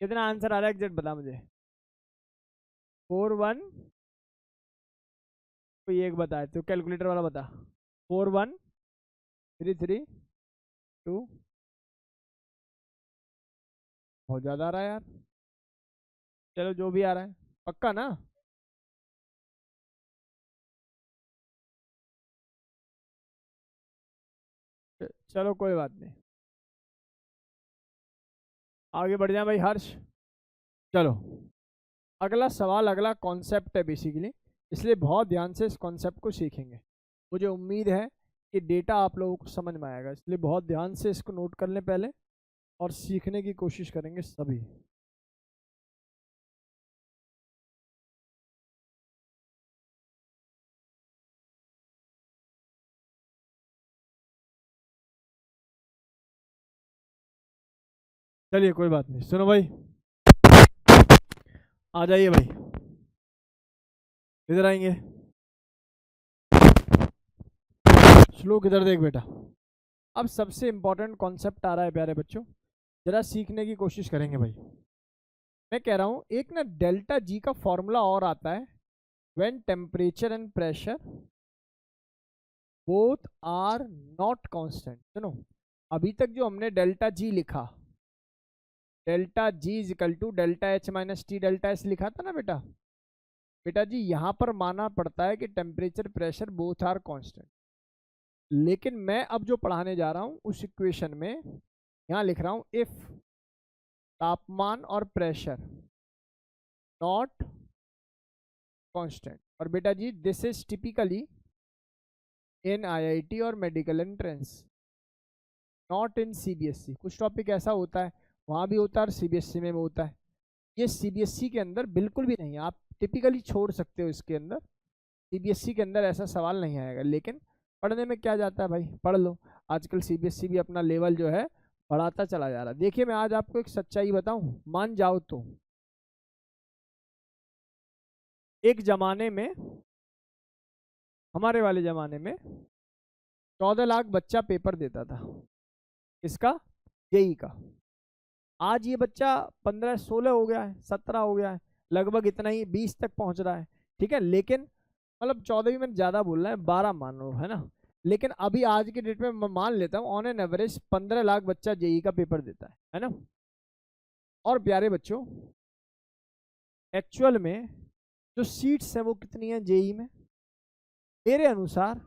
कितना आंसर आ रहा है एग्जैक्ट बता मुझे। 41, कोई एक बता, तो कैलकुलेटर वाला बता। 413332, बहुत ज्यादा आ रहा है यार। चलो जो भी आ रहा है, पक्का ना? चलो कोई बात नहीं, आगे बढ़ जाए भाई हर्ष। चलो अगला सवाल, अगला कॉन्सेप्ट है बेसिकली, इसलिए बहुत ध्यान से इस कॉन्सेप्ट को सीखेंगे। मुझे उम्मीद है कि डेटा आप लोगों को समझ में आएगा, इसलिए बहुत ध्यान से इसको नोट कर लें पहले, और सीखने की कोशिश करेंगे सभी। चलिए कोई बात नहीं, सुनो भाई, आ जाइए भाई, इधर आएंगे। श्लोक इधर देख बेटा। अब सबसे इंपॉर्टेंट कॉन्सेप्ट आ रहा है प्यारे बच्चों, जरा सीखने की कोशिश करेंगे भाई। मैं कह रहा हूं एक ना डेल्टा जी का फॉर्मूला और आता है, when temperature and pressure both are not constant. सुनो, अभी तक जो हमने डेल्टा जी लिखा, delta G is equal to delta H minus T delta S लिखा था ना बेटा। बेटा जी यहाँ पर मानना पड़ता है कि temperature pressure both are constant, लेकिन मैं अब जो पढ़ाने जा रहा हूँ उस इक्वेशन में यहाँ लिख रहा हूँ इफ तापमान और प्रेशर नॉट कांस्टेंट। और बेटा जी this is typically in IIT और medical entrance, not in CBSE. कुछ टॉपिक ऐसा होता है वहाँ भी होता है और सीबीएसई में भी होता है, ये सीबीएसई के अंदर बिल्कुल भी नहीं है। आप टिपिकली छोड़ सकते हो इसके अंदर, सीबीएसई के अंदर ऐसा सवाल नहीं आएगा। लेकिन पढ़ने में क्या जाता है भाई, पढ़ लो। आजकल सीबीएसई भी अपना लेवल जो है बढ़ाता चला जा रहा है। देखिए मैं आज आपको एक सच्चाई बताऊं, मान जाओ तो एक जमाने में, हमारे वाले जमाने में 14 लाख बच्चा पेपर देता था, इसका जेई का। आज ये बच्चा 15-16 हो गया है, 17 हो गया है, लगभग इतना ही, 20 तक पहुंच रहा है। ठीक है, लेकिन मतलब 14 भी मैंने ज़्यादा बोल रहा है, 12 मान लो, है ना। लेकिन अभी आज के डेट में मैं मान लेता हूँ ऑन एन एवरेज 15 लाख बच्चा जेई का पेपर देता है ना। और प्यारे बच्चों एक्चुअल में जो सीट्स हैं वो कितनी हैं जेई में? मेरे अनुसार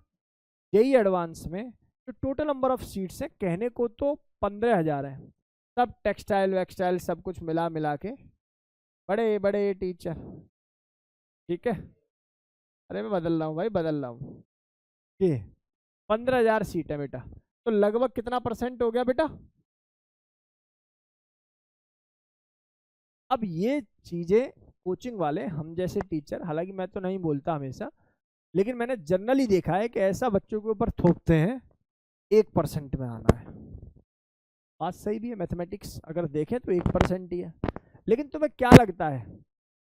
जेई एडवांस में जो टोटल नंबर ऑफ सीट्स हैं कहने को तो 15,000 है, सब टेक्सटाइल वेक्सटाइल सब कुछ मिला मिला के, बड़े बड़े टीचर। ठीक है, अरे मैं बदल रहा हूँ भाई, बदल रहा हूँ। ये 15,000 सीट है बेटा, तो लगभग कितना परसेंट हो गया बेटा? अब ये चीजें कोचिंग वाले, हम जैसे टीचर, हालांकि मैं तो नहीं बोलता हमेशा, लेकिन मैंने जनरली देखा है कि ऐसा बच्चों के ऊपर थोपते हैं 1% में आना है। बात सही भी है, मैथमेटिक्स अगर देखें तो 1% ही है। लेकिन तुम्हें क्या लगता है,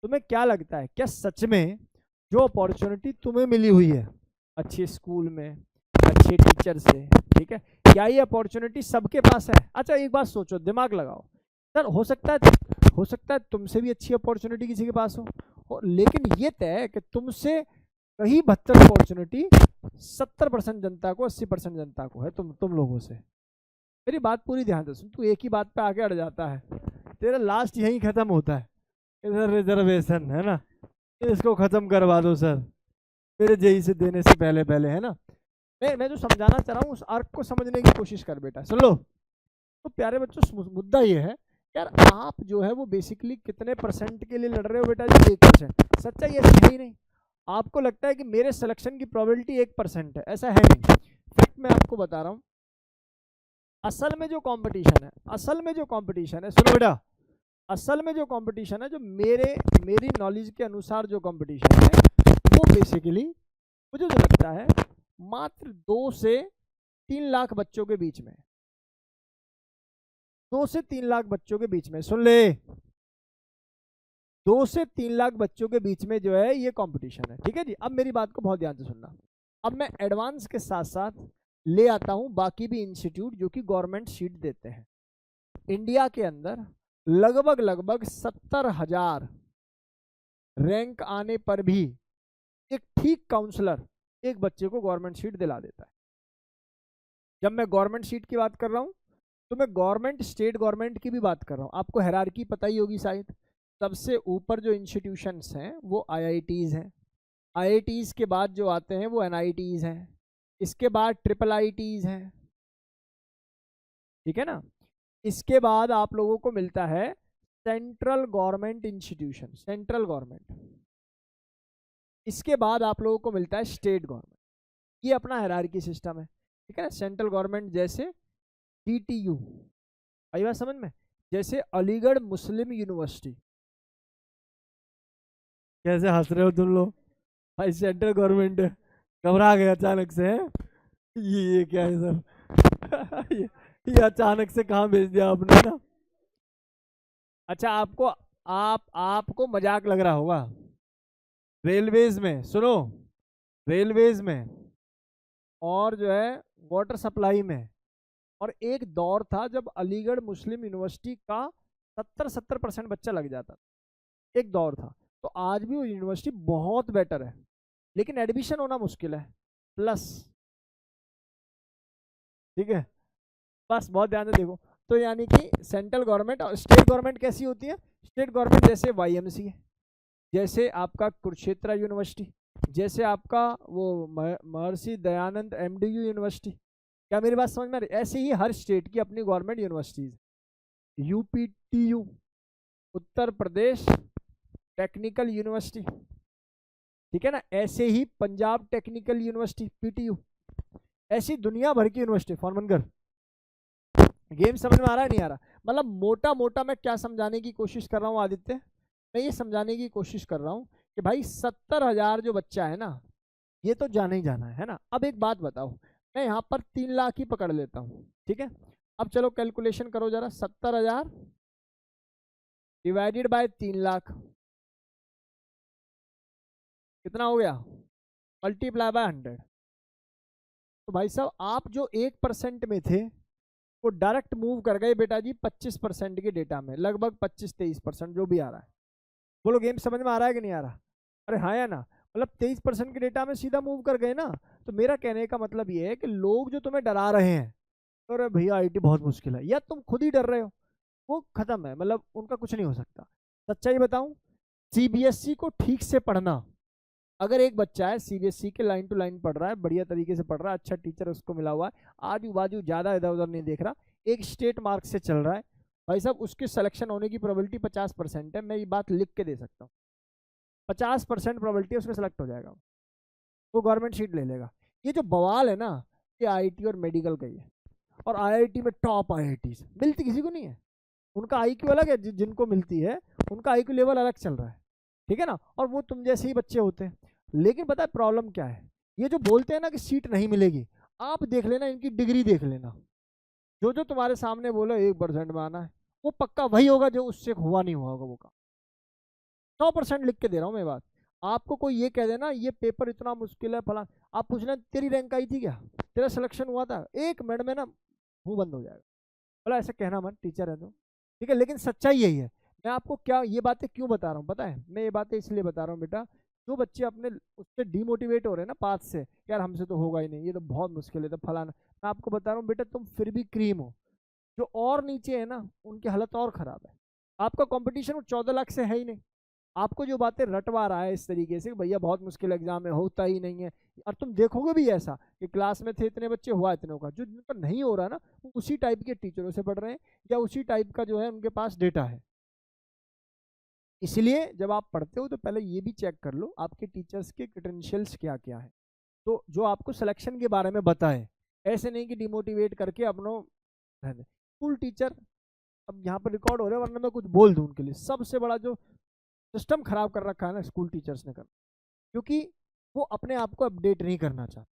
तुम्हें क्या लगता है क्या सच में जो अपॉर्चुनिटी तुम्हें मिली हुई है अच्छे स्कूल में अच्छे टीचर से, ठीक है, क्या ये अपॉर्चुनिटी सबके पास है? अच्छा एक बात सोचो, दिमाग लगाओ सर, हो सकता है तुमसे भी अच्छी अपॉर्चुनिटी किसी के पास हो, लेकिन ये तय है कि तुमसे कहीं 72 अपॉर्चुनिटी 70% जनता को, 80% जनता को है, तुम लोगों से। मेरी बात पूरी ध्यान से सुन, तू एक ही बात पे आके अड़ जाता है, तेरा लास्ट यहीं खत्म होता है, इधर रिजर्वेशन है ना, इसको खत्म करवा दो सर मेरे जेई से देने से पहले पहले, है ना। मैं जो समझाना चाह रहा हूँ उस अर्थ को समझने की कोशिश कर बेटा, सुन लो। तो प्यारे बच्चों मुद्दा ये है यार, आप जो है वो बेसिकली कितने परसेंट के लिए लड़ रहे हो बेटा जी? 1%। सच्चाई ऐसी है ही नहीं। आपको लगता है कि मेरे सिलेक्शन की प्रोबेबिलिटी 1% है, ऐसा है नहीं। फैक्ट मैं आपको बता रहा हूँ, असल में जो कंपटीशन है, असल में जो कंपटीशन है, सुनो बेटा, असल में जो कंपटीशन है, जो मेरी नॉलेज के अनुसार जो कंपटीशन है, वो बेसिकली मुझे जो लगता है मात्र 2 से 3 लाख बच्चों के बीच में, 2 से 3 लाख बच्चों के बीच में, सुन ले, 2 से 3 लाख बच्चों के बीच में जो है ये कंपटीशन है। ठीक है जी, अब मेरी बात को बहुत ध्यान से सुनना। अब मैं एडवांस के साथ साथ ले आता हूं बाकी भी इंस्टीट्यूट जो कि गवर्नमेंट सीट देते हैं। इंडिया के अंदर लगभग 70,000 रैंक आने पर भी एक ठीक काउंसलर एक बच्चे को गवर्नमेंट सीट दिला देता है। जब मैं गवर्नमेंट सीट की बात कर रहा हूं तो मैं गवर्नमेंट स्टेट गवर्नमेंट की भी बात कर रहा हूं। आपको हायरार्की पता ही होगी शायद, सबसे ऊपर जो इंस्टीट्यूशंस हैं वो आईआईटीज हैं, आईआईटीज के बाद जो आते हैं वो एनआईटीज हैं, इसके बाद ट्रिपल आईटीज हैं, ठीक है ना। इसके बाद आप लोगों को मिलता है central government institution, central government. इसके बाद आप लोगों को मिलता है स्टेट गवर्नमेंट। ये अपना हायरार्की सिस्टम है, ठीक है ना। सेंट्रल गवर्नमेंट जैसे डीटीयू, आई बात समझ में, जैसे अलीगढ़ मुस्लिम यूनिवर्सिटी। कैसे हंस रहे हो तुम लोग भाई? सेंट्रल गवर्नमेंट घबरा गए अचानक से, है ये क्या है सर? ये अचानक से कहाँ भेज दिया आपने ना। अच्छा आपको मजाक लग रहा होगा। रेलवेज में सुनो, रेलवेज में और जो है वाटर सप्लाई में, और एक दौर था जब अलीगढ़ मुस्लिम यूनिवर्सिटी का 70% बच्चा लग जाता था, एक दौर था। तो आज भी वो यूनिवर्सिटी बहुत बेटर है, लेकिन एडमिशन होना मुश्किल है प्लस। ठीक है, बस बहुत ध्यान से देखो। तो यानी कि सेंट्रल गवर्नमेंट और स्टेट गवर्नमेंट कैसी होती है? स्टेट गवर्नमेंट जैसे वाईएमसीए, जैसे आपका कुरुक्षेत्र यूनिवर्सिटी, जैसे आपका वो महर्षि दयानंद एमडीयू यूनिवर्सिटी। क्या मेरी बात समझ में आ रही? ऐसे ही हर स्टेट की अपनी government universities. UPTU, Uttar Pradesh technical university, ठीक है ना। ऐसे ही पंजाब टेक्निकल यूनिवर्सिटी पीटीयू, ऐसी दुनिया भर की यूनिवर्सिटी। फॉर्मनगर, गेम समझ में आ रहा है नहीं आ रहा? मतलब मोटा मोटा मैं क्या समझाने की कोशिश कर रहा हूँ आदित्य, मैं ये समझाने की कोशिश कर रहा हूँ कि भाई 70,000 जो बच्चा है ना, ये तो जाना ही जाना है ना। अब एक बात बताओ, मैं यहाँ पर 3 लाख ही पकड़ लेता हूँ, ठीक है। अब चलो कैलकुलेशन करो जरा, 70,000 डिवाइडेड बाय 3 लाख कितना हो गया? Multiply by 100। तो भाई साहब आप जो 1% में थे, वो डायरेक्ट मूव कर गए बेटा जी 25% के डेटा में, लगभग 25-23% जो भी आ रहा है। बोलो गेम समझ में आ रहा है कि नहीं आ रहा? अरे हाँ या ना? मतलब 23% के डेटा में सीधा मूव कर गए ना। तो मेरा कहने का मतलब ये है कि लोग जो तुम्हें डरा रहे हैं, तो अरे भैया आईटी बहुत मुश्किल है, या तुम खुद ही डर रहे हो, वो खत्म है, मतलब उनका कुछ नहीं हो सकता। सच्चाई बताऊं, सीबीएसई को ठीक से पढ़ना, अगर एक बच्चा है सीबीएसई के लाइन टू लाइन पढ़ रहा है, बढ़िया तरीके से पढ़ रहा है, अच्छा टीचर उसको मिला हुआ है, आजू बाजू ज्यादा इधर उधर नहीं देख रहा, एक स्टेट मार्क से चल रहा है, भाई साहब उसके सिलेक्शन होने की प्रोबेबिलिटी 50% है। मैं ये बात लिख के दे सकता हूँ, 50% प्रोबेबिलिटी उसका सेलेक्ट हो जाएगा, वो गवर्नमेंट सीट ले लेगा। ये जो बवाल है ना, ये आईटी और मेडिकल का ही है। और आईआईटी में टॉप आईआईटी मिलती किसी को नहीं है, उनका आईक्यू अलग है, जिनको मिलती है उनका आईक्यू लेवल अलग चल रहा है, ठीक है ना। और वो तुम जैसे ही बच्चे होते हैं। लेकिन पता है प्रॉब्लम क्या है? ये जो बोलते हैं ना कि सीट नहीं मिलेगी, आप देख लेना इनकी डिग्री देख लेना, जो जो तुम्हारे सामने बोलो 1% में आना है, वो पक्का वही होगा जो उससे हुआ नहीं हुआ होगा वो का। 100% लिख के दे रहा हूँ मैं बात। आपको कोई ये कह देना ये पेपर इतना मुश्किल है फला, आप पूछना तेरी रैंक आई थी क्या, तेरा सिलेक्शन हुआ था, 1 मिनट में ना मुंह बंद हो जाएगा। बोला ऐसा कहना मत, टीचर है तो, ठीक है। लेकिन सच्चाई यही है। मैं आपको क्या ये बातें क्यों बता रहा हूँ पता है? मैं ये बातें इसलिए बता रहा हूँ बेटा, जो बच्चे अपने उससे डिमोटिवेट हो रहे हैं ना पाथ से, यार हमसे तो होगा ही नहीं, ये तो बहुत मुश्किल है, तो फलाना, मैं आपको बता रहा हूँ बेटा तुम फिर भी क्रीम हो। जो और नीचे है ना उनकी हालत और खराब है। आपका कंपटीशन वो 14 लाख से है ही नहीं। आपको जो बातें रटवा रहा है इस तरीके से, भैया बहुत मुश्किल एग्जाम है, होता ही नहीं है, और तुम देखोगे भी ऐसा कि क्लास में थे इतने बच्चे, हुआ इतने का, जो जिनका नहीं हो रहा ना वो उसी टाइप के टीचरों से पढ़ रहे हैं, या उसी टाइप का जो है उनके पास डेटा है। इसलिए जब आप पढ़ते हो तो पहले ये भी चेक कर लो आपके टीचर्स के क्रेडेंशियल्स क्या क्या है, तो जो आपको सिलेक्शन के बारे में बताए, ऐसे नहीं कि डिमोटिवेट करके अपनों रहने। स्कूल टीचर, अब यहाँ पर रिकॉर्ड हो रहा है वरना मैं कुछ बोल दूं, उनके लिए सबसे बड़ा जो सिस्टम खराब कर रखा है ना स्कूल टीचर्स ने कर, क्योंकि वो अपने आप को अपडेट नहीं करना चाहता,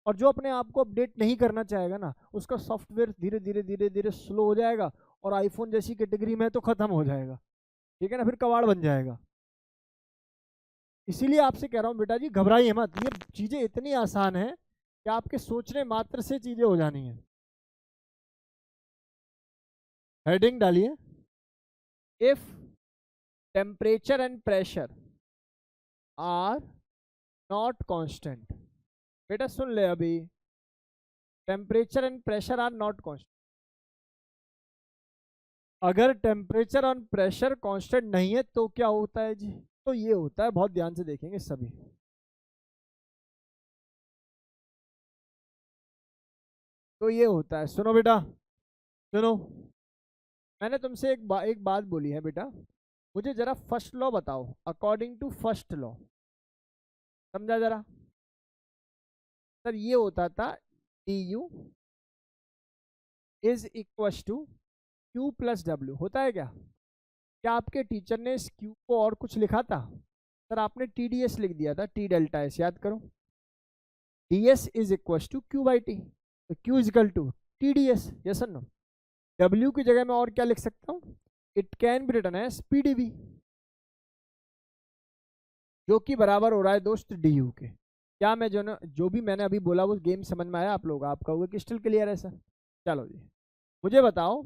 और जो अपने आप को अपडेट नहीं करना चाहेगा ना उसका सॉफ्टवेयर धीरे धीरे धीरे धीरे स्लो हो जाएगा, और आईफोन जैसी कैटेगरी में तो खत्म हो जाएगा, ठीक है ना, फिर कबाड़ बन जाएगा। इसीलिए आपसे कह रहा हूँ बेटा जी घबराइए मत, ये चीजें इतनी आसान है कि आपके सोचने मात्र से चीजें हो जानी है। हेडिंग डालिए, if temperature and pressure are not constant. बेटा सुन ले अभी, temperature and pressure are not constant. अगर टेम्परेचर और प्रेशर कांस्टेंट नहीं है तो क्या होता है जी? तो ये होता है, बहुत ध्यान से देखेंगे सभी, तो ये होता है, सुनो बेटा सुनो, मैंने तुमसे एक बात बोली है बेटा, मुझे जरा फर्स्ट लॉ बताओ, अकॉर्डिंग टू फर्स्ट लॉ, समझा जरा। सर ये होता था d U is equal to q plus डब्ल्यू, होता है क्या? क्या आपके टीचर ने इस क्यू को और कुछ लिखा था? सर आपने टी डी एस लिख दिया था, टी डेल्टा एस, याद करो, d S is equal to q by T, तो q equal to T d S, yes sir no. W की जगह मैं और क्या लिख सकता हूँ? It can be written as PdV, जो कि बराबर हो रहा है दोस्त डी के। क्या मैं जो भी मैंने अभी बोला वो गेम समझ में आया आप लोग? आपका वो क्रिस्टल क्लियर है सर? चलो जी, मुझे बताओ,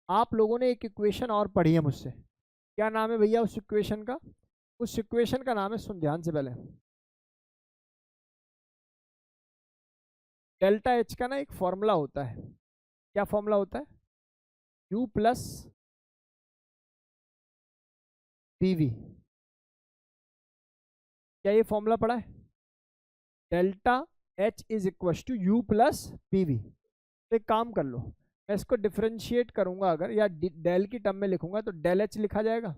आप लोगों ने एक इक्वेशन और पढ़ी है मुझसे, क्या नाम है भैया उस इक्वेशन का? उस इक्वेशन का नाम है, सुन ध्यान से पहले, डेल्टा एच का ना एक फॉर्मूला होता है। क्या फॉर्मूला होता है? U plus PV. क्या ये फॉर्मूला पढ़ा है? Delta H is equal to U plus PV. तो एक काम कर लो, मैं इसको डिफ्रेंशिएट करूंगा अगर, या डेल की टर्म में लिखूंगा तो डेल एच लिखा जाएगा,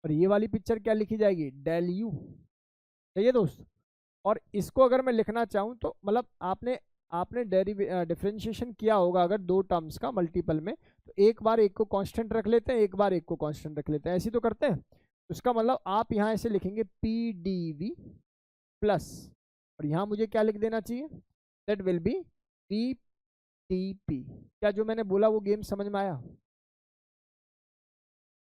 और ये वाली पिक्चर क्या लिखी जाएगी? Del U. सही है दोस्त? और इसको अगर मैं लिखना चाहूँ तो मतलब आपने आपने डिफ्रेंशिएशन किया होगा अगर दो टर्म्स का मल्टीपल में, तो एक बार एक को कांस्टेंट रख लेते हैं, एक बार एक को कांस्टेंट रख लेते हैं, ऐसे तो करते हैं। उसका मतलब आप यहाँ ऐसे लिखेंगे पी डी वी प्लस, और यहाँ मुझे क्या लिख देना चाहिए? That will B P T P. क्या जो मैंने बोला वो गेम समझ में आया?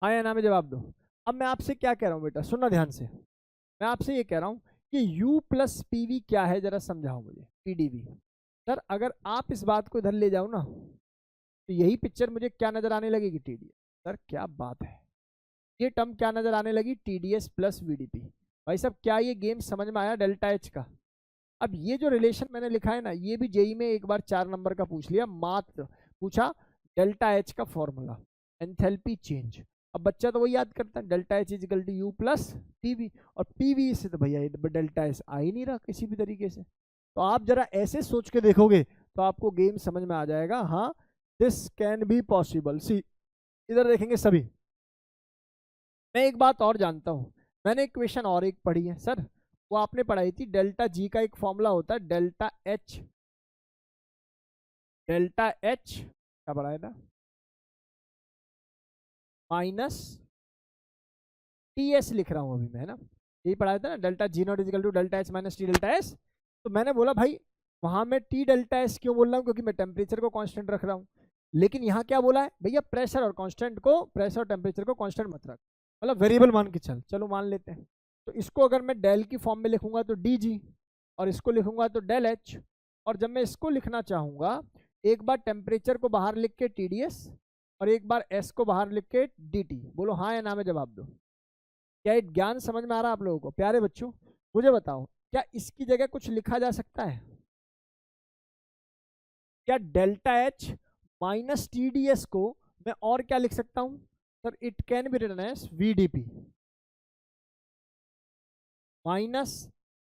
हाँ या ना में जवाब दो। अब मैं आपसे क्या कह रहा हूँ बेटा, सुनना ध्यान से, मैं आपसे ये कह रहा हूँ कि u प्लस पी वी क्या है, जरा समझाओ मुझे। पी डी वी सर, अगर आप इस बात को इधर ले जाओ ना, तो यही पिक्चर मुझे क्या नजर आने लगेगी? T d S. सर क्या बात है, ये टर्म क्या नजर आने लगी? T d S plus V d P. भाई साहब क्या ये गेम समझ में आया डेल्टा एच का? अब ये जो रिलेशन मैंने लिखा है ना, ये भी जेई में एक बार 4 नंबर का पूछ लिया, मात्र पूछा डेल्टा एच का फॉर्मूला, एंथैल्पी चेंज। अब बच्चा तो वही याद करता है, delta H is equal to U plus PV, और पीवी से तो भैया डेल्टा एच आ ही नहीं रहा किसी भी तरीके से। तो आप जरा ऐसे सोच के देखोगे तो आपको गेम समझ में आ जाएगा। हाँ, दिस कैन बी पॉसिबल। सी इधर देखेंगे सभी। मैं एक बात और जानता हूं, मैंने इक्वेशन और एक पढ़ी है सर, वो आपने पढ़ाई थी, डेल्टा जी का एक फॉर्मूला होता है डेल्टा एच। डेल्टा एच क्या पढ़ाया था? माइनस टी एस लिख रहा हूं अभी मैं, है ना? यही पढ़ाया था ना, delta G naught is equal to delta H minus T delta S. तो मैंने बोला भाई वहां मैं टी डेल्टा एस क्यों बोल रहा हूँ? क्योंकि मैं टेम्परेचर को कांस्टेंट रख रहा हूँ। लेकिन यहाँ क्या बोला है भैया? प्रेशर और कांस्टेंट को, प्रेशर और टेम्परेचर को कांस्टेंट मत रख, मतलब वेरिएबल मान के चल। चलो मान लेते हैं। तो इसको अगर मैं डेल की फॉर्म में लिखूंगा तो डी जी, और इसको लिखूंगा तो डेल एच, और जब मैं इसको लिखना चाहूंगा, एक बार टेम्परेचर को बाहर लिख के टी डी एस, और एक बार एस को बाहर लिख के डी टी। बोलो हाँ या ना में जवाब दो। क्या ये ज्ञान समझ में आ रहा है आप लोगों को? प्यारे बच्चों मुझे बताओ, क्या इसकी जगह कुछ लिखा जा सकता है? क्या delta H minus T d S को मैं और क्या लिख सकता हूं? Sir it can be written as V d P minus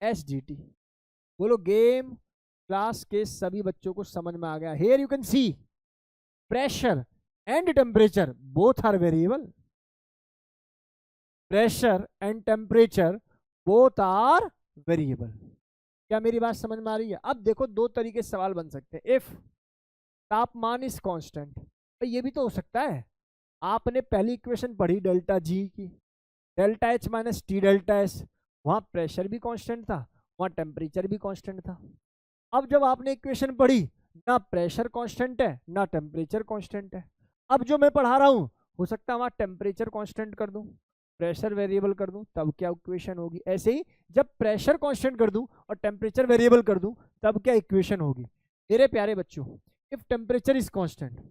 S d T. बोलो गेम क्लास के सभी बच्चों को समझ में आ गया? Here you can see pressure and temperature both are variable. Pressure and temperature both are variable. क्या मेरी बात समझ में आ रही है? अब देखो दो तरीके से सवाल बन सकते हैं। इफ तापमान इज कांस्टेंट, ये भी तो हो सकता है। आपने पहली इक्वेशन पढ़ी डेल्टा जी की, delta H minus T delta S, वहां प्रेशर भी कांस्टेंट था, वहां टेम्परेचर भी कांस्टेंट था। अब जब आपने इक्वेशन पढ़ी, ना प्रेशर कांस्टेंट है ना टेम्परेचर कांस्टेंट है। अब जो मैं पढ़ा रहा हूं, हो सकता है वहां टेम्परेचर कांस्टेंट कर दूं, प्रेशर वेरिएबल कर दूं, तब क्या इक्वेशन होगी? ऐसे ही जब प्रेशर कांस्टेंट कर दूं और टेम्परेचर वेरिएबल कर दूं, तब क्या इक्वेशन होगी? मेरे प्यारे बच्चों, इफ टेम्परेचर इज कांस्टेंट,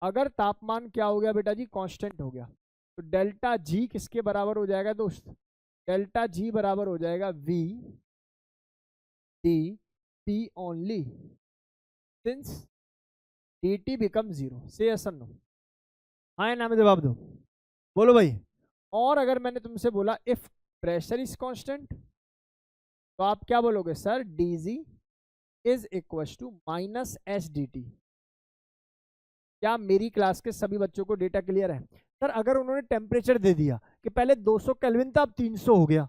अगर तापमान क्या हो गया बेटा जी? कांस्टेंट हो गया, तो डेल्टा जी किसके बराबर हो जाएगा दोस्त? डेल्टा जी बराबर हो जाएगा V d T only, since d T become zero. से यस और नो? हाँ ना में जवाब दो। बोलो भाई। और अगर मैंने तुमसे बोला इफ प्रेशर इज कांस्टेंट, तो आप क्या बोलोगे? Sir d G is equal to minus S d T. क्या मेरी क्लास के सभी बच्चों को डेटा क्लियर है? सर अगर उन्होंने टेम्परेचर दे दिया कि पहले 200 केल्विन था अब 300 हो गया,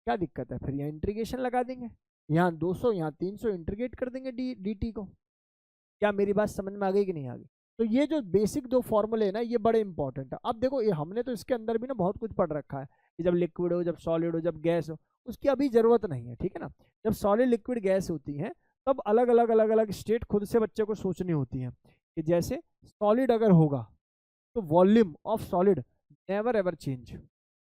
क्या दिक्कत है? फिर यहाँ इंटीग्रेशन लगा देंगे, यहाँ 200 यहाँ 300 इंटीग्रेट कर देंगे डी टी को। क्या मेरी बात समझ में आ गई कि नहीं आ गई? तो ये जो बेसिक दो फॉर्मूले है ना, ये बड़े इंपॉर्टेंट है। अब देखो ये हमने तो इसके अंदर भी ना बहुत कुछ पढ़ रखा है कि जब लिक्विड हो, जब सॉलिड हो, जब गैस हो, उसकी अभी जरूरत नहीं है, ठीक है ना? जब सॉलिड लिक्विड गैस होती है तब अलग अलग स्टेट खुद से बच्चे को सोचनी होती है कि जैसे सॉलिड अगर होगा तो volume of solid never ever change.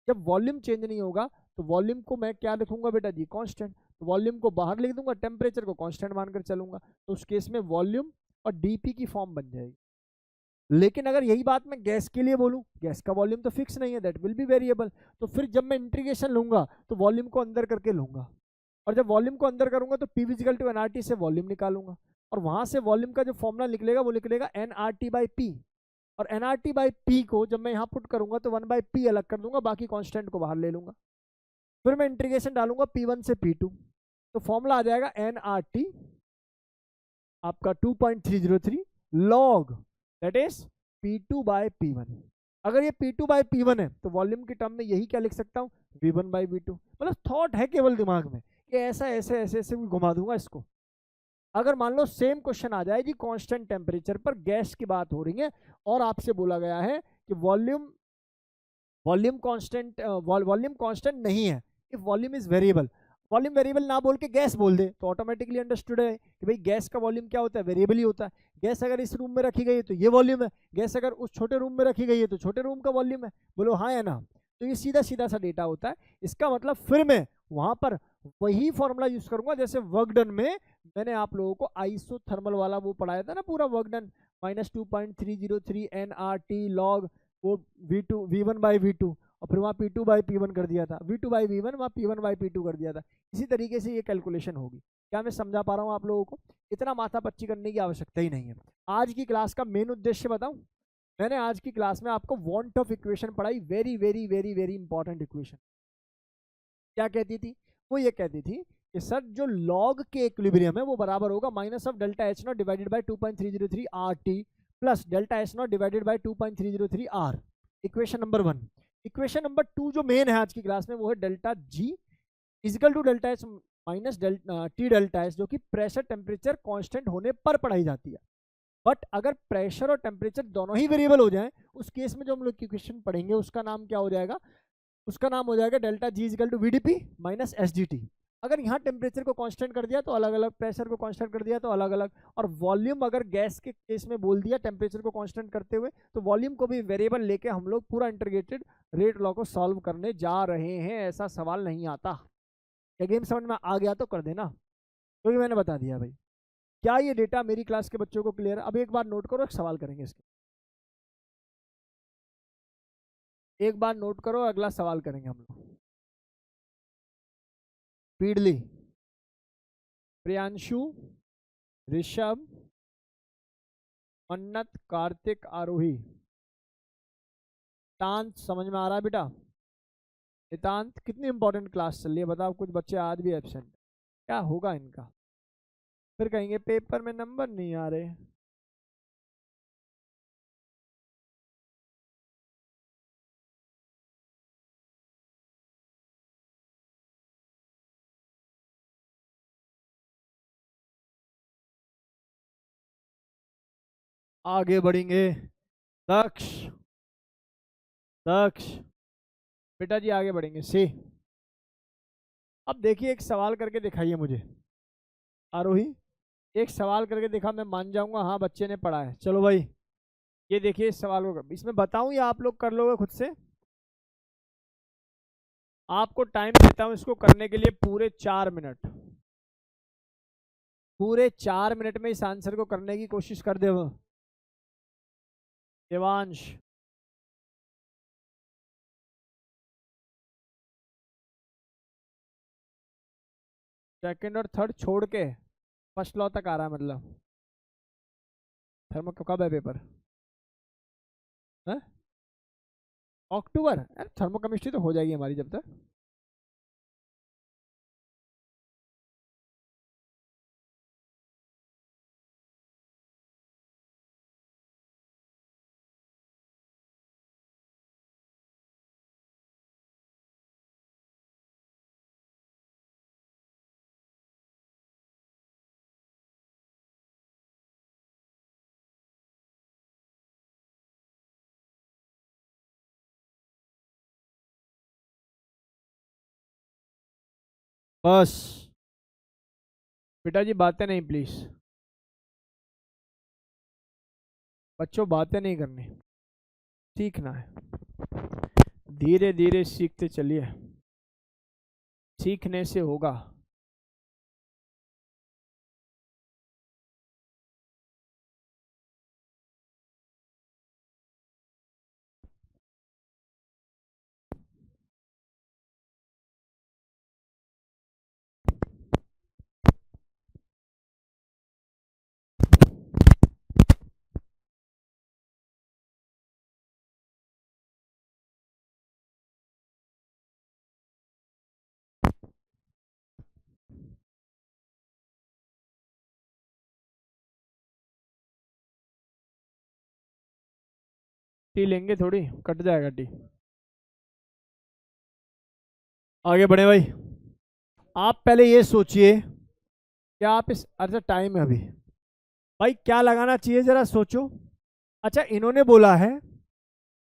जब वॉल्यूम चेंज नहीं होगा तो वॉल्यूम को मैं क्या लिखूंगा बेटा जी, कांस्टेंट। तो वॉल्यूम को बाहर लिख दूंगा, टेम्परेचर को कांस्टेंट मानकर चलूंगा, तो उस केस में वॉल्यूम और डीपी की फॉर्म बन जाएगी। लेकिन अगर यही बात मैं गैस के लिए बोलूं, गैस का वॉल्यूम तो फिक्स नहीं है, दैट विल बी वेरिएबल। तो फिर जब मैं इंटीग्रेशन लूंगा तो वॉल्यूम को अंदर करके लूंगा, और जब वॉल्यूम को अंदर करूंगा तो पी विजिकल टू एनआरटी से वॉल्यूम निकालूंगा, और वहां से वॉल्यूम का जो फॉर्मूला निकलेगा वो निकलेगा एनआरटी बाई पी। और एनआरटी बाई पी को जब मैं यहाँ पुट करूंगा तो 1/p अलग कर दूंगा, बाकी कांस्टेंट को बाहर ले लूंगा। फिर मैं इंटीग्रेशन डालूंगा P1 से P2, तो फॉर्मूला आ जाएगा एनआरटी आपका 2.303 लॉग दैट इज P2/P1। अगर ये P2/P1 है तो वॉल्यूम की टर्म में यही क्या लिख सकता हूँ, V1/V2। मतलब थॉट है केवल दिमाग में कि ऐसा ऐसे ऐसे ऐसे घुमा दूंगा इसको। अगर मान लो सेम क्वेश्चन आ जाए जी, कांस्टेंट टेम्परेचर पर गैस की बात हो रही है और आपसे बोला गया है कि वॉल्यूम कांस्टेंट नहीं है, if volume is variable. Volume variable ना बोल के गैस बोल दे तो ऑटोमेटिकली अंडरस्टूड है कि भाई गैस का वॉल्यूम क्या होता है, वेरिएबल ही होता है। गैस अगर इस रूम में रखी गई है तो ये वॉल्यूम है, गैस अगर उस छोटे रूम में रखी गई है तो छोटे रूम का वॉल्यूम है। बोलो हाँ या ना। तो ये सीधा सीधा सा डेटा होता है। इसका मतलब फिर मैं वहां पर वही फॉर्मूला यूज करूंगा जैसे वर्क डन में मैंने आप लोगों को आइसोथर्मल वाला वो पढ़ाया था ना, पूरा वर्क डन -2.303 NRT लॉग वो V1/V2, और फिर वहाँ P2/P1 कर दिया था, V2/V1 वहाँ P1/P2 कर दिया था। इसी तरीके से ये कैलकुलेशन होगी। क्या मैं समझा पा रहा हूँ आप लोगों को? इतना माथा पच्ची करने की आवश्यकता ही नहीं है। आज की क्लास का मेन उद्देश्य बताऊं, मैंने आज की क्लास में आपको वांट ऑफ इक्वेशन पढ़ाई, very very very very important equation. क्या कहती थी? वो ये कहती थी कि सर जो लॉग के इक्विलिब्रियम है वो बराबर होगा minus of delta H naught divided by 2.303 R T plus delta H naught divided by 2.303 R. Equation number 1। Equation number 2 जो मेन है आज की क्लास में वो है delta G is equal to delta H minus T delta H, जो कि pressure temperature constant होने पर पढ़ाई जाती है। बट अगर प्रेशर और टेम्परेचर दोनों ही वेरिएबल हो जाए उस केस में जो हम लोग इक्वेशन पढ़ेंगे उसका नाम क्या हो जाएगा, उसका नाम हो जाएगा delta G is equal to VdP minus SdT. अगर यहाँ टेम्परेचर को कांस्टेंट कर दिया तो अलग अलग, प्रेशर को कांस्टेंट कर दिया तो अलग अलग, और वॉल्यूम अगर गैस के केस में बोल दिया टेम्परेचर को कांस्टेंट करते हुए तो वॉल्यूम को भी वेरिएबल लेके हम लोग पूरा इंटीग्रेटेड रेट लॉ को सॉल्व करने जा रहे हैं। ऐसा सवाल नहीं आता। क्या गेम समझ में आ गया तो कर देना, क्योंकि मैंने बता दिया भाई। क्या ये डेटा मेरी क्लास के बच्चों को क्लियर है? अब एक बार नोट करो, एक सवाल करेंगे इसके, एक बार नोट करो, अगला सवाल करेंगे हम लोग। पीडली, प्रियांशु, ऋषभ, मन्नत, कार्तिक, आरोही। इतांत समझ में आ रहा है बेटा? इतांत कितनी इंपॉर्टेंट क्लास चल रही है बताओ? कुछ बच्चे आज भी एब्सेंट, क्या होगा इनका? फिर कहेंगे पेपर में नंबर नहीं आ रहे। आगे बढ़ेंगे। दक्ष, दक्ष बेटा जी आगे बढ़ेंगे। सी, अब देखिए एक सवाल करके दिखाइए मुझे। आरोही एक सवाल करके दिखा, मैं मान जाऊंगा हाँ बच्चे ने पढ़ा है। चलो भाई ये देखिए इस सवाल को, इसमें बताऊं या आप लोग कर लोगे खुद से? आपको टाइम देता हूं इसको करने के लिए पूरे 4 मिनट। पूरे 4 मिनट में इस आंसर को करने की कोशिश कर दे वो देवांश। सेकंड और थर्ड छोड़ के फर्स्ट लॉ तक आ रहा है मतलब। थर्मो कब है पेपर? अक्टूबर? अरे थर्मोकेमिस्ट्री तो हो जाएगी हमारी जब तक। बस बेटा जी बातें नहीं प्लीज, बच्चों बातें नहीं करनी। सीखना है, धीरे धीरे सीखते चलिए, सीखने से होगा। टी लेंगे, थोड़ी कट जाएगा टी। आगे बढ़े भाई। आप पहले ये सोचिए कि आप इस, अच्छा टाइम है अभी भाई, क्या लगाना चाहिए जरा सोचो। अच्छा इन्होंने बोला है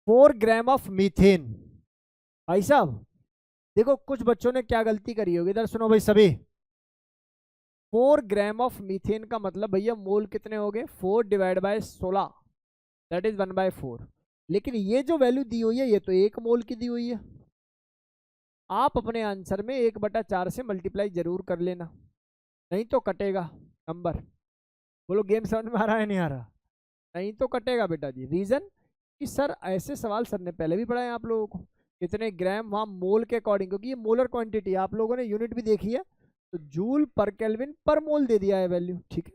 4 ग्राम ऑफ मीथेन। भाई साहब देखो कुछ बच्चों ने क्या गलती करी होगी, इधर सुनो भाई सभी। 4 ग्राम ऑफ मीथेन का मतलब भैया मोल कितने हो गए, 4 डिवाइड बाय 16, दैट इज 1/4। लेकिन ये जो वैल्यू दी हुई है ये तो 1 मोल की दी हुई है। आप अपने आंसर में 1/4 से मल्टीप्लाई जरूर कर लेना, नहीं तो कटेगा नंबर। बोलो गेम समझ में आ रहा है नहीं आ रहा? नहीं तो कटेगा बेटा जी। रीजन कि सर ऐसे सवाल सर ने पहले भी पढ़ाए आप लोगों को, कितने ग्राम वहाँ मोल के अकॉर्डिंग, क्योंकि ये मोलर क्वांटिटी आप लोगों ने यूनिट भी देखी है, तो जूल पर केल्विन पर मोल दे दिया है वैल्यू, ठीक है।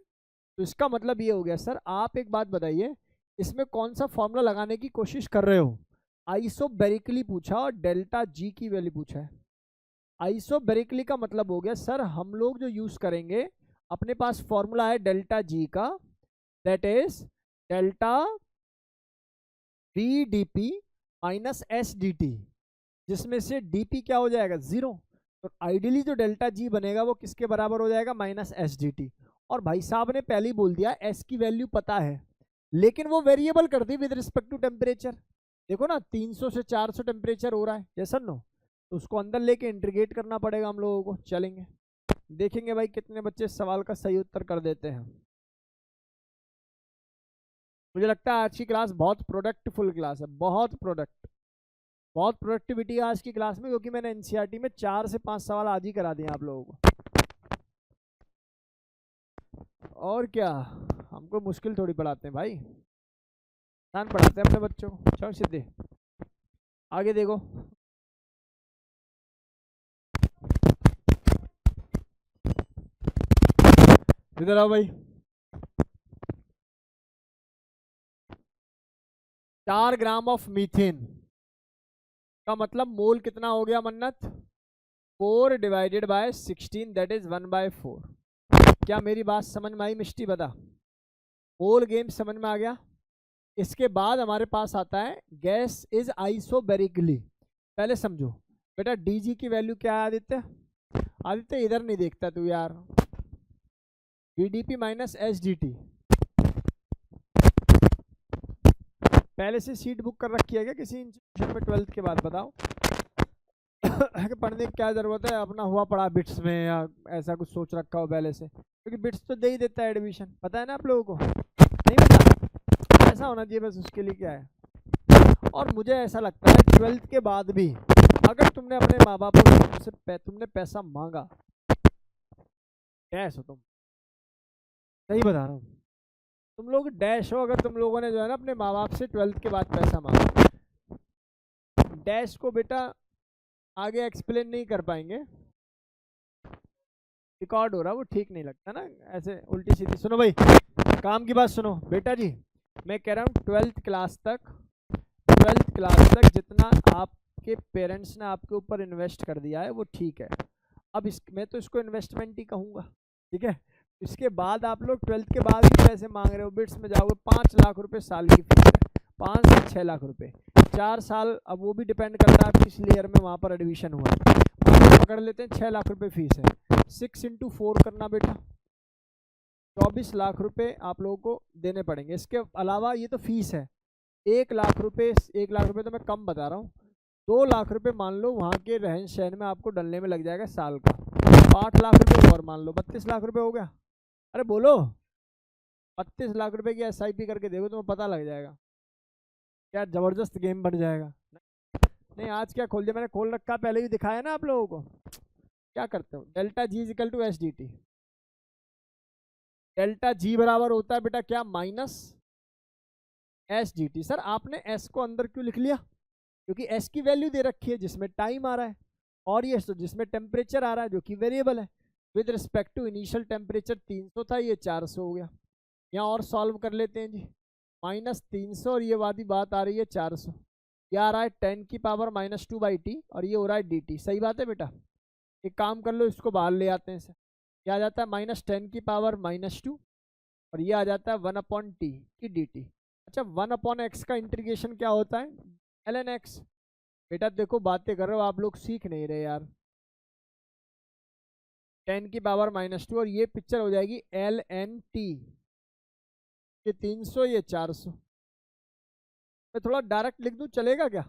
तो इसका मतलब ये हो गया सर, आप एक बात बताइए इसमें कौन सा फॉर्मूला लगाने की कोशिश कर रहे हो। आइसोबेरिकली पूछा और डेल्टा जी की वैल्यू पूछा है। आइसोबेरिकली का मतलब हो गया सर हम लोग जो यूज करेंगे, अपने पास फॉर्मूला है डेल्टा जी का, that is delta we d P minus S d T, जिसमें से डीपी क्या हो जाएगा 0। तो आइडियली जो डेल्टा जी बनेगा वो किसके बराबर हो जाएगा, माइनस एस डी टी। और भाई साहब ने पहले ही बोल दिया एस की वैल्यू पता है, लेकिन वो वेरिएबल कर दी विद रिस्पेक्ट टू टेम्परेचर। देखो ना 300 से 400 टेम्परेचर हो रहा है, यस और नो, तो उसको अंदर लेके इंटीग्रेट करना पड़ेगा हम लोगों को। चलेंगे देखेंगे भाई कितने बच्चे इस सवाल का सही उत्तर कर देते हैं। मुझे लगता है आज की क्लास बहुत प्रोडक्टफुल क्लास है, बहुत प्रोडक्टिविटी है आज की क्लास में, क्योंकि मैंने एनसीईआरटी में 4 से 5 सवाल आज ही करा दिए आप लोगों को। और क्या, हमको मुश्किल थोड़ी पढ़ाते हैं भाई, आसान पढ़ाते हैं अपने बच्चों को। चलो सीधे आगे देखो। इधर आओ भाई। 4 ग्राम ऑफ मीथेन का मतलब मोल कितना हो गया मन्नत, 4 डिवाइडेड बाय 16 दैट इज 1/4। क्या मेरी बात समझ में आई मिष्टी, बता। मोल गेम समझ में आ गया। इसके बाद हमारे पास आता है गैस इज आइसोबेरिकली। पहले समझो बेटा डीजी की वैल्यू क्या है आदित्य, आदित्य इधर नहीं देखता तू यार, वीडीपी माइनस एसडीटी। पहले से सीट बुक कर रखी है क्या किसी इंस्टीट्यूशन में 12th के बाद, बताओ। पढ़ने की क्या जरूरत है, अपना हुआ पढ़ा बिट्स में या ऐसा कुछ सोच रखा हो पहले से, क्योंकि बिट्स तो दे ही देता है एडमिशन, पता है ना आप लोगों को, नहीं पता? ऐसा होना चाहिए बस, उसके लिए क्या है। और मुझे ऐसा लगता है 12th के बाद भी अगर तुमने अपने माँ बाप को तुमने पैसा मांगा, डैश हो तुम, सही बता रहा हूँ, तुम लोग डैश हो अगर तुम लोगों ने जो है ना अपने माँ बाप से 12th के बाद पैसा मांगा। डैश को बेटा आगे एक्सप्लेन नहीं कर पाएंगे, रिकॉर्ड हो रहा वो ठीक नहीं लगता ना ऐसे उल्टी सीधी। सुनो भाई काम की बात सुनो बेटा जी, मैं कह रहा हूँ 12th क्लास तक जितना आपके पेरेंट्स ने आपके ऊपर इन्वेस्ट कर दिया है वो ठीक है। अब मैं तो इसको इन्वेस्टमेंट ही कहूँगा, ठीक है। इसके बाद आप लोग 12th के बाद ही पैसे मांग रहे हो, बिट्स में जाओगे 5 लाख रुपए साल की फीस है, 5 से 6 लाख रुपए 4 साल। अब वो भी डिपेंड करता है आप किस ईयर में वहाँ पर एडमिशन हुआ है। पकड़ लेते हैं 6 लाख रुपए फीस है, 6 × 4 करना बेटा, 24 लाख रुपए आप लोगों को देने पड़ेंगे। इसके अलावा ये तो फीस है, 1 लाख रुपए तो मैं कम बता रहा हूँ, 2 लाख रुपए मान लो वहाँ के रहन सहन में आपको डलने में लग जाएगा साल का, 8 लाख रुपए और मान लो 32 लाख रुपए हो गया। अरे बोलो 32 लाख रुपए की SIP करके देखो तुम्हें पता लग जाएगा क्या जबरदस्त गेम बन जाएगा। नहीं आज क्या खोल दिया मैंने, खोल रखा पहले ही दिखाया ना आप लोगों को। क्या करते हो, delta G is equal to S d T. Delta G बराबर होता है बेटा क्या, minus S d T. Sir आपने एस को अंदर क्यों लिख लिया, क्योंकि एस की वैल्यू दे रखी है जिसमें टाइम आ रहा है, और ये तो जिसमें टेम्परेचर आ रहा है जो कि वेरिएबल है। With respect to initial temperature 300 था, ये 400 हो गया। यहाँ और सॉल्व कर लेते हैं जी, माइनस 300 और ये वाली बात आ रही है 400, ये आ रहा है 10 की पावर -2/t और ये हो रहा है dt। सही बात है बेटा। एक काम कर लो, इसको बाहर ले आते हैं इसे। क्या आ जाता है, -10 की पावर -2 और ये आ जाता है 1/t की dt। अच्छा 1/x का इंटीग्रेशन क्या होता है, ln x। बेटा देखो बातें कर रहे हो आप लोग, सीख नहीं रहे यार। 10 की पावर -2 और ये पिक्चर हो जाएगी ln t, ये 300 ये 400। मैं थोड़ा डायरेक्ट लिख दूं चलेगा क्या,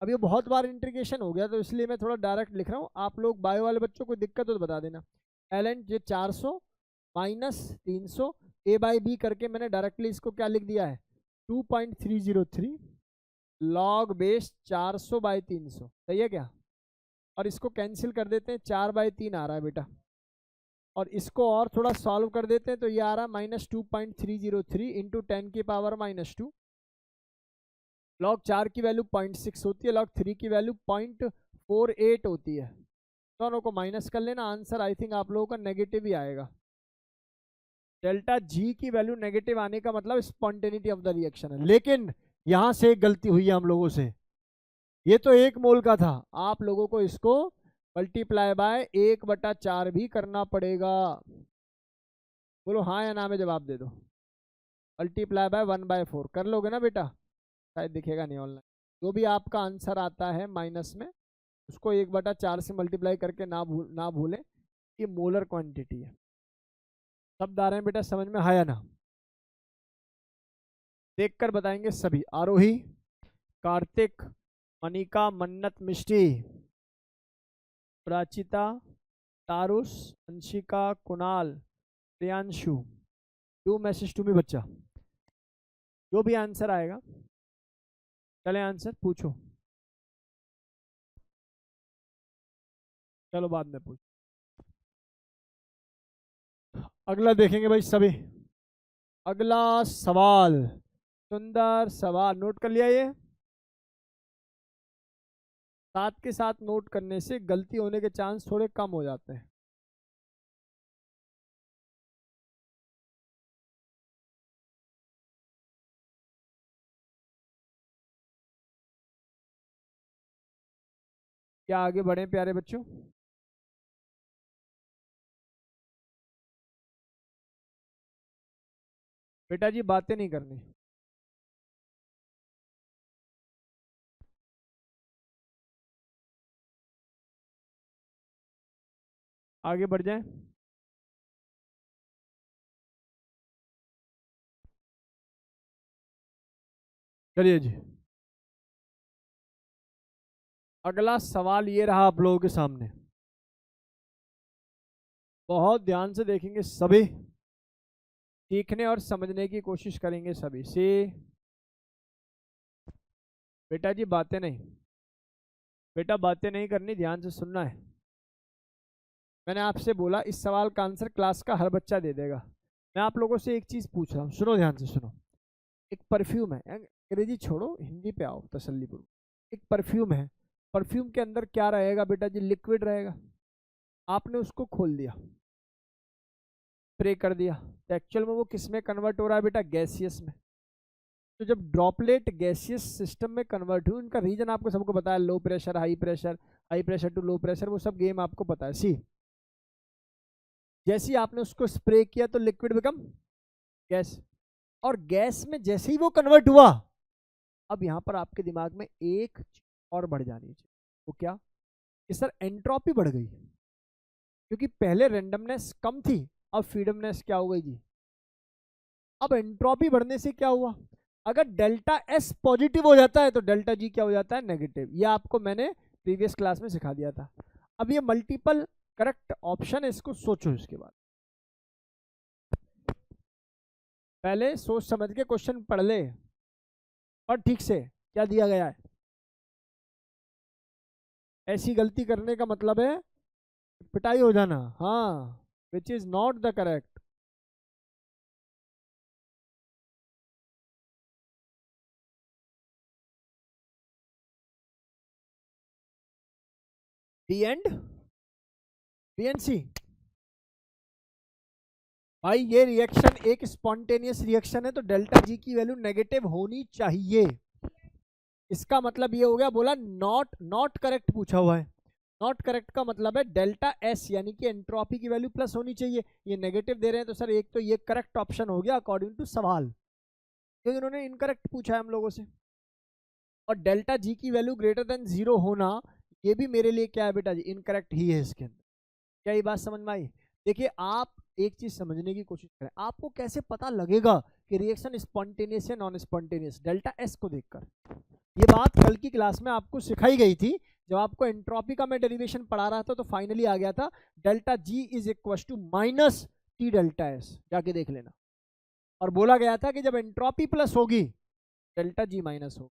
अब ये बहुत बार इंटीग्रेशन हो गया तो इसलिए मैं थोड़ा डायरेक्ट लिख रहा हूँ। आप लोग बायो वाले बच्चों को दिक्कत हो तो बता देना। ln ये 400 -300 a/b करके मैंने डायरेक्टली इसको क्या लिख दिया है, 2.303 log बेस 400/300। सही है क्या, और इसको कैंसिल कर देते हैं, 4/3 आ रहा है बेटा। और इसको और थोड़ा सॉल्व कर देते हैं तो ये आ रहा है -2.303 इंटू 10 की पावर -2। log 4 की वैल्यू 0.6 होती है, log 3 की वैल्यू 0.48 होती है। दोनों को माइनस कर लेना, आंसर आई थिंक आप लोगों का नेगेटिव ही आएगा। डेल्टा जी की वैल्यू नेगेटिव आने का मतलब स्पॉन्टेनिटी ऑफ द रिएक्शन है। लेकिन यहां से एक गलती हुई है हम लोगों से, ये तो 1 मोल का था, आप लोगों को इसको मल्टीप्लाई बाय 1/4 भी करना पड़ेगा। बोलो हाँ या ना में जवाब दे दो। मल्टीप्लाई बाय 1/4 कर लोगे ना बेटा, शायद दिखेगा नहीं ऑनलाइन। जो भी आपका आंसर आता है माइनस में, उसको 1/4 से मल्टीप्लाई करके ना भूलें कि मोलर क्वांटिटी है। शब्द आ रहे हैं बेटा समझ में, हाँ या ना। देखकर बताएंगे सभी। आरोही, Kartik, Manika, Mannat, Mishti, Prachita, Tarush, Anshika, Kunal, Priyanshu. Do message to me बच्चा, जो भी आंसर आएगा। चले आंसर पूछो, चलो बाद में पूछ। अगला देखेंगे भाई सभी। अगला सवाल, सुंदर सवाल, नोट कर लिया ये। साथ के साथ नोट करने से गलती होने के चांस थोड़े कम हो जाते हैं। क्या आगे बढ़े प्यारे बच्चों। बेटा जी बातें नहीं करनी, आगे बढ़ जाए। चलिए जी, अगला सवाल ये रहा आप लोगों के सामने। बहुत ध्यान से देखेंगे सभी, सीखने और समझने की कोशिश करेंगे सभी से। बेटा जी बातें नहीं, बेटा बातें नहीं करनी, ध्यान से सुनना है। मैंने आपसे बोला इस सवाल का आंसर क्लास का हर बच्चा दे देगा। मैं आप लोगों से एक चीज पूछ रहा हूँ, सुनो ध्यान से सुनो। एक परफ्यूम है, अंग्रेजी छोड़ो हिंदी पे आओ तसल्लीपूर्वक। एक परफ्यूम है, परफ्यूम के अंदर क्या रहेगा बेटा जी, लिक्विड रहेगा। आपने उसको खोल दिया, स्प्रे कर दिया, तो एक्चुअल में वो किस में कन्वर्ट हो रहा है बेटा, गैसियस में। तो जब ड्रॉपलेट गैसियस सिस्टम में कन्वर्ट हुई, उनका रीजन आपको सबको पता है, low pressure high pressure, high pressure to low pressure, वो सब गेम आपको पता है। सी जैसे ही आपने उसको स्प्रे किया तो लिक्विड बिकम गैस, और गैस में जैसे ही वो कन्वर्ट हुआ, अब यहां पर आपके दिमाग में एक चीज और बढ़ जानी चाहिए। वो क्या, कि सर एंट्रोपी बढ़ गई, क्योंकि पहले रेंडमनेस कम थी, अब फ्रीडमनेस क्या हो गई जी। अब एंट्रोपी बढ़ने से क्या हुआ, अगर डेल्टा एस पॉजिटिव हो जाता है तो डेल्टा जी क्या हो जाता है, नेगेटिव। ये आपको मैंने प्रीवियस क्लास में सिखा दिया था। अब ये मल्टीपल करेक्ट ऑप्शन है, इसको सोचो। इसके बाद पहले सोच समझ के क्वेश्चन पढ़ ले, और ठीक से क्या दिया गया है। ऐसी गलती करने का मतलब है पिटाई हो जाना। हाँ, which is not the correct. D and B and C. भाई ये रिएक्शन एक स्पॉन्टेनियस रिएक्शन है, तो डेल्टा जी की वैल्यू नेगेटिव होनी चाहिए। इसका मतलब ये हो गया, बोला नॉट नॉट करेक्ट पूछा हुआ है। नॉट करेक्ट का मतलब है डेल्टा एस यानी कि एंट्रोपी की वैल्यू प्लस होनी चाहिए। ये नेगेटिव दे रहे हैं तो सर एक तो ये करेक्ट ऑप्शन हो गया अकॉर्डिंग टू सवाल, क्योंकि इन्होंने इनकरेक्ट पूछा है हम लोगों से। और डेल्टा जी की वैल्यू ग्रेटर देन 0 होना, ये भी मेरे लिए क्या है बेटा जी, इनकरेक्ट ही है इसके अंदर। क्या ये बात समझ में आई? देखिए आप एक चीज समझने की कोशिश करें, आपको कैसे पता लगेगा कि रिएक्शन स्पॉन्टेनियस है नॉन स्पॉन्टेनियस? डेल्टा एस को देखकर। ये बात कल की क्लास में आपको सिखाई गई थी, जब आपको एंट्रोपी का मैं डेरिवेशन पढ़ा रहा था, तो फाइनली आ गया था delta G is equal to minus T delta S, जाके देख लेना। और बोला गया था कि जब एंट्रोपी प्लस होगी डेल्टा जी माइनस होगा,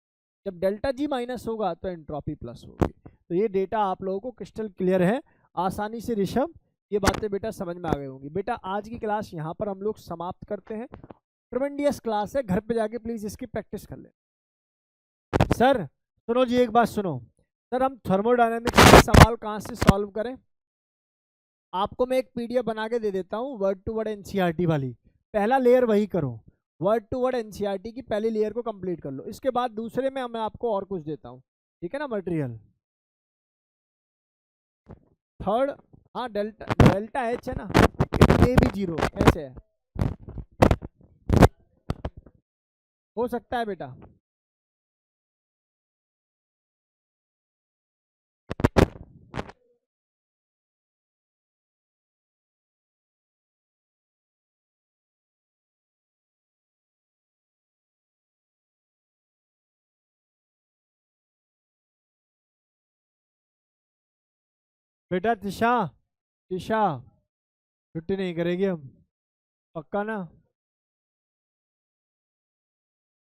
जब डेल्टा जी माइनस होगा तो एंट्रोपी प्लस होगी। तो ये डेटा आप लोगों को क्रिस्टल क्लियर है आसानी से। ऋषभ ये बातें बेटा समझ में आ गई होंगी। बेटा आज की क्लास यहाँ पर हम लोग समाप्त करते हैं। ट्रिमेंडियस क्लास है, घर पे जाके प्लीज इसकी प्रैक्टिस कर ले। सर सुनो जी, एक बात सुनो सर, हम थर्मोडायनेमिक्स के सवाल कहाँ से सॉल्व करें? आपको मैं एक पीडीएफ बना के दे देता हूँ वर्ड टू वर्ड एनसीईआरटी वाली। पहला लेयर वही करो, वर्ड टू वर्ड एनसीईआरटी की पहली लेयर को कंप्लीट कर लो। इसके बाद दूसरे में मैं आपको और कुछ देता हूँ, ठीक है ना, मटेरियल। थर्ड, हाँ डेल्टा डेल्टा एच है ना, ए भी 0 ऐसे है, हो सकता है बेटा। बेटा तिशा, तिशा छुट्टी नहीं करेगी हम, पक्का ना?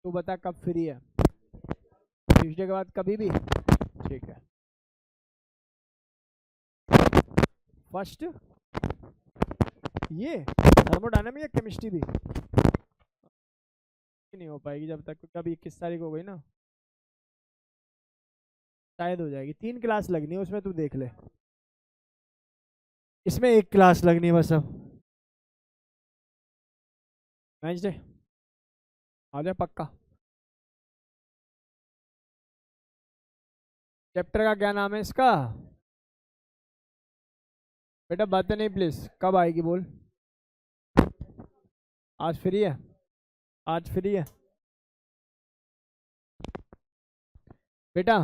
तू बता कब फ्री है? ट्यूसडे के बाद कभी भी, ठीक है। फर्स्ट ये थर्मोडायनामिक या केमिस्ट्री भी नहीं हो पाएगी जब तक, कभी 21 तारीख हो गई ना, शायद हो जाएगी। 3 क्लास लगनी है उसमें, तू देख ले। इसमें 1 क्लास लगनी है बस। अब वेंसडे आ जाए पक्का। चैप्टर का क्या नाम है इसका? बेटा बातें नहीं प्लीज, कब आएगी बोल। आज फ्री है? आज फ्री है बेटा?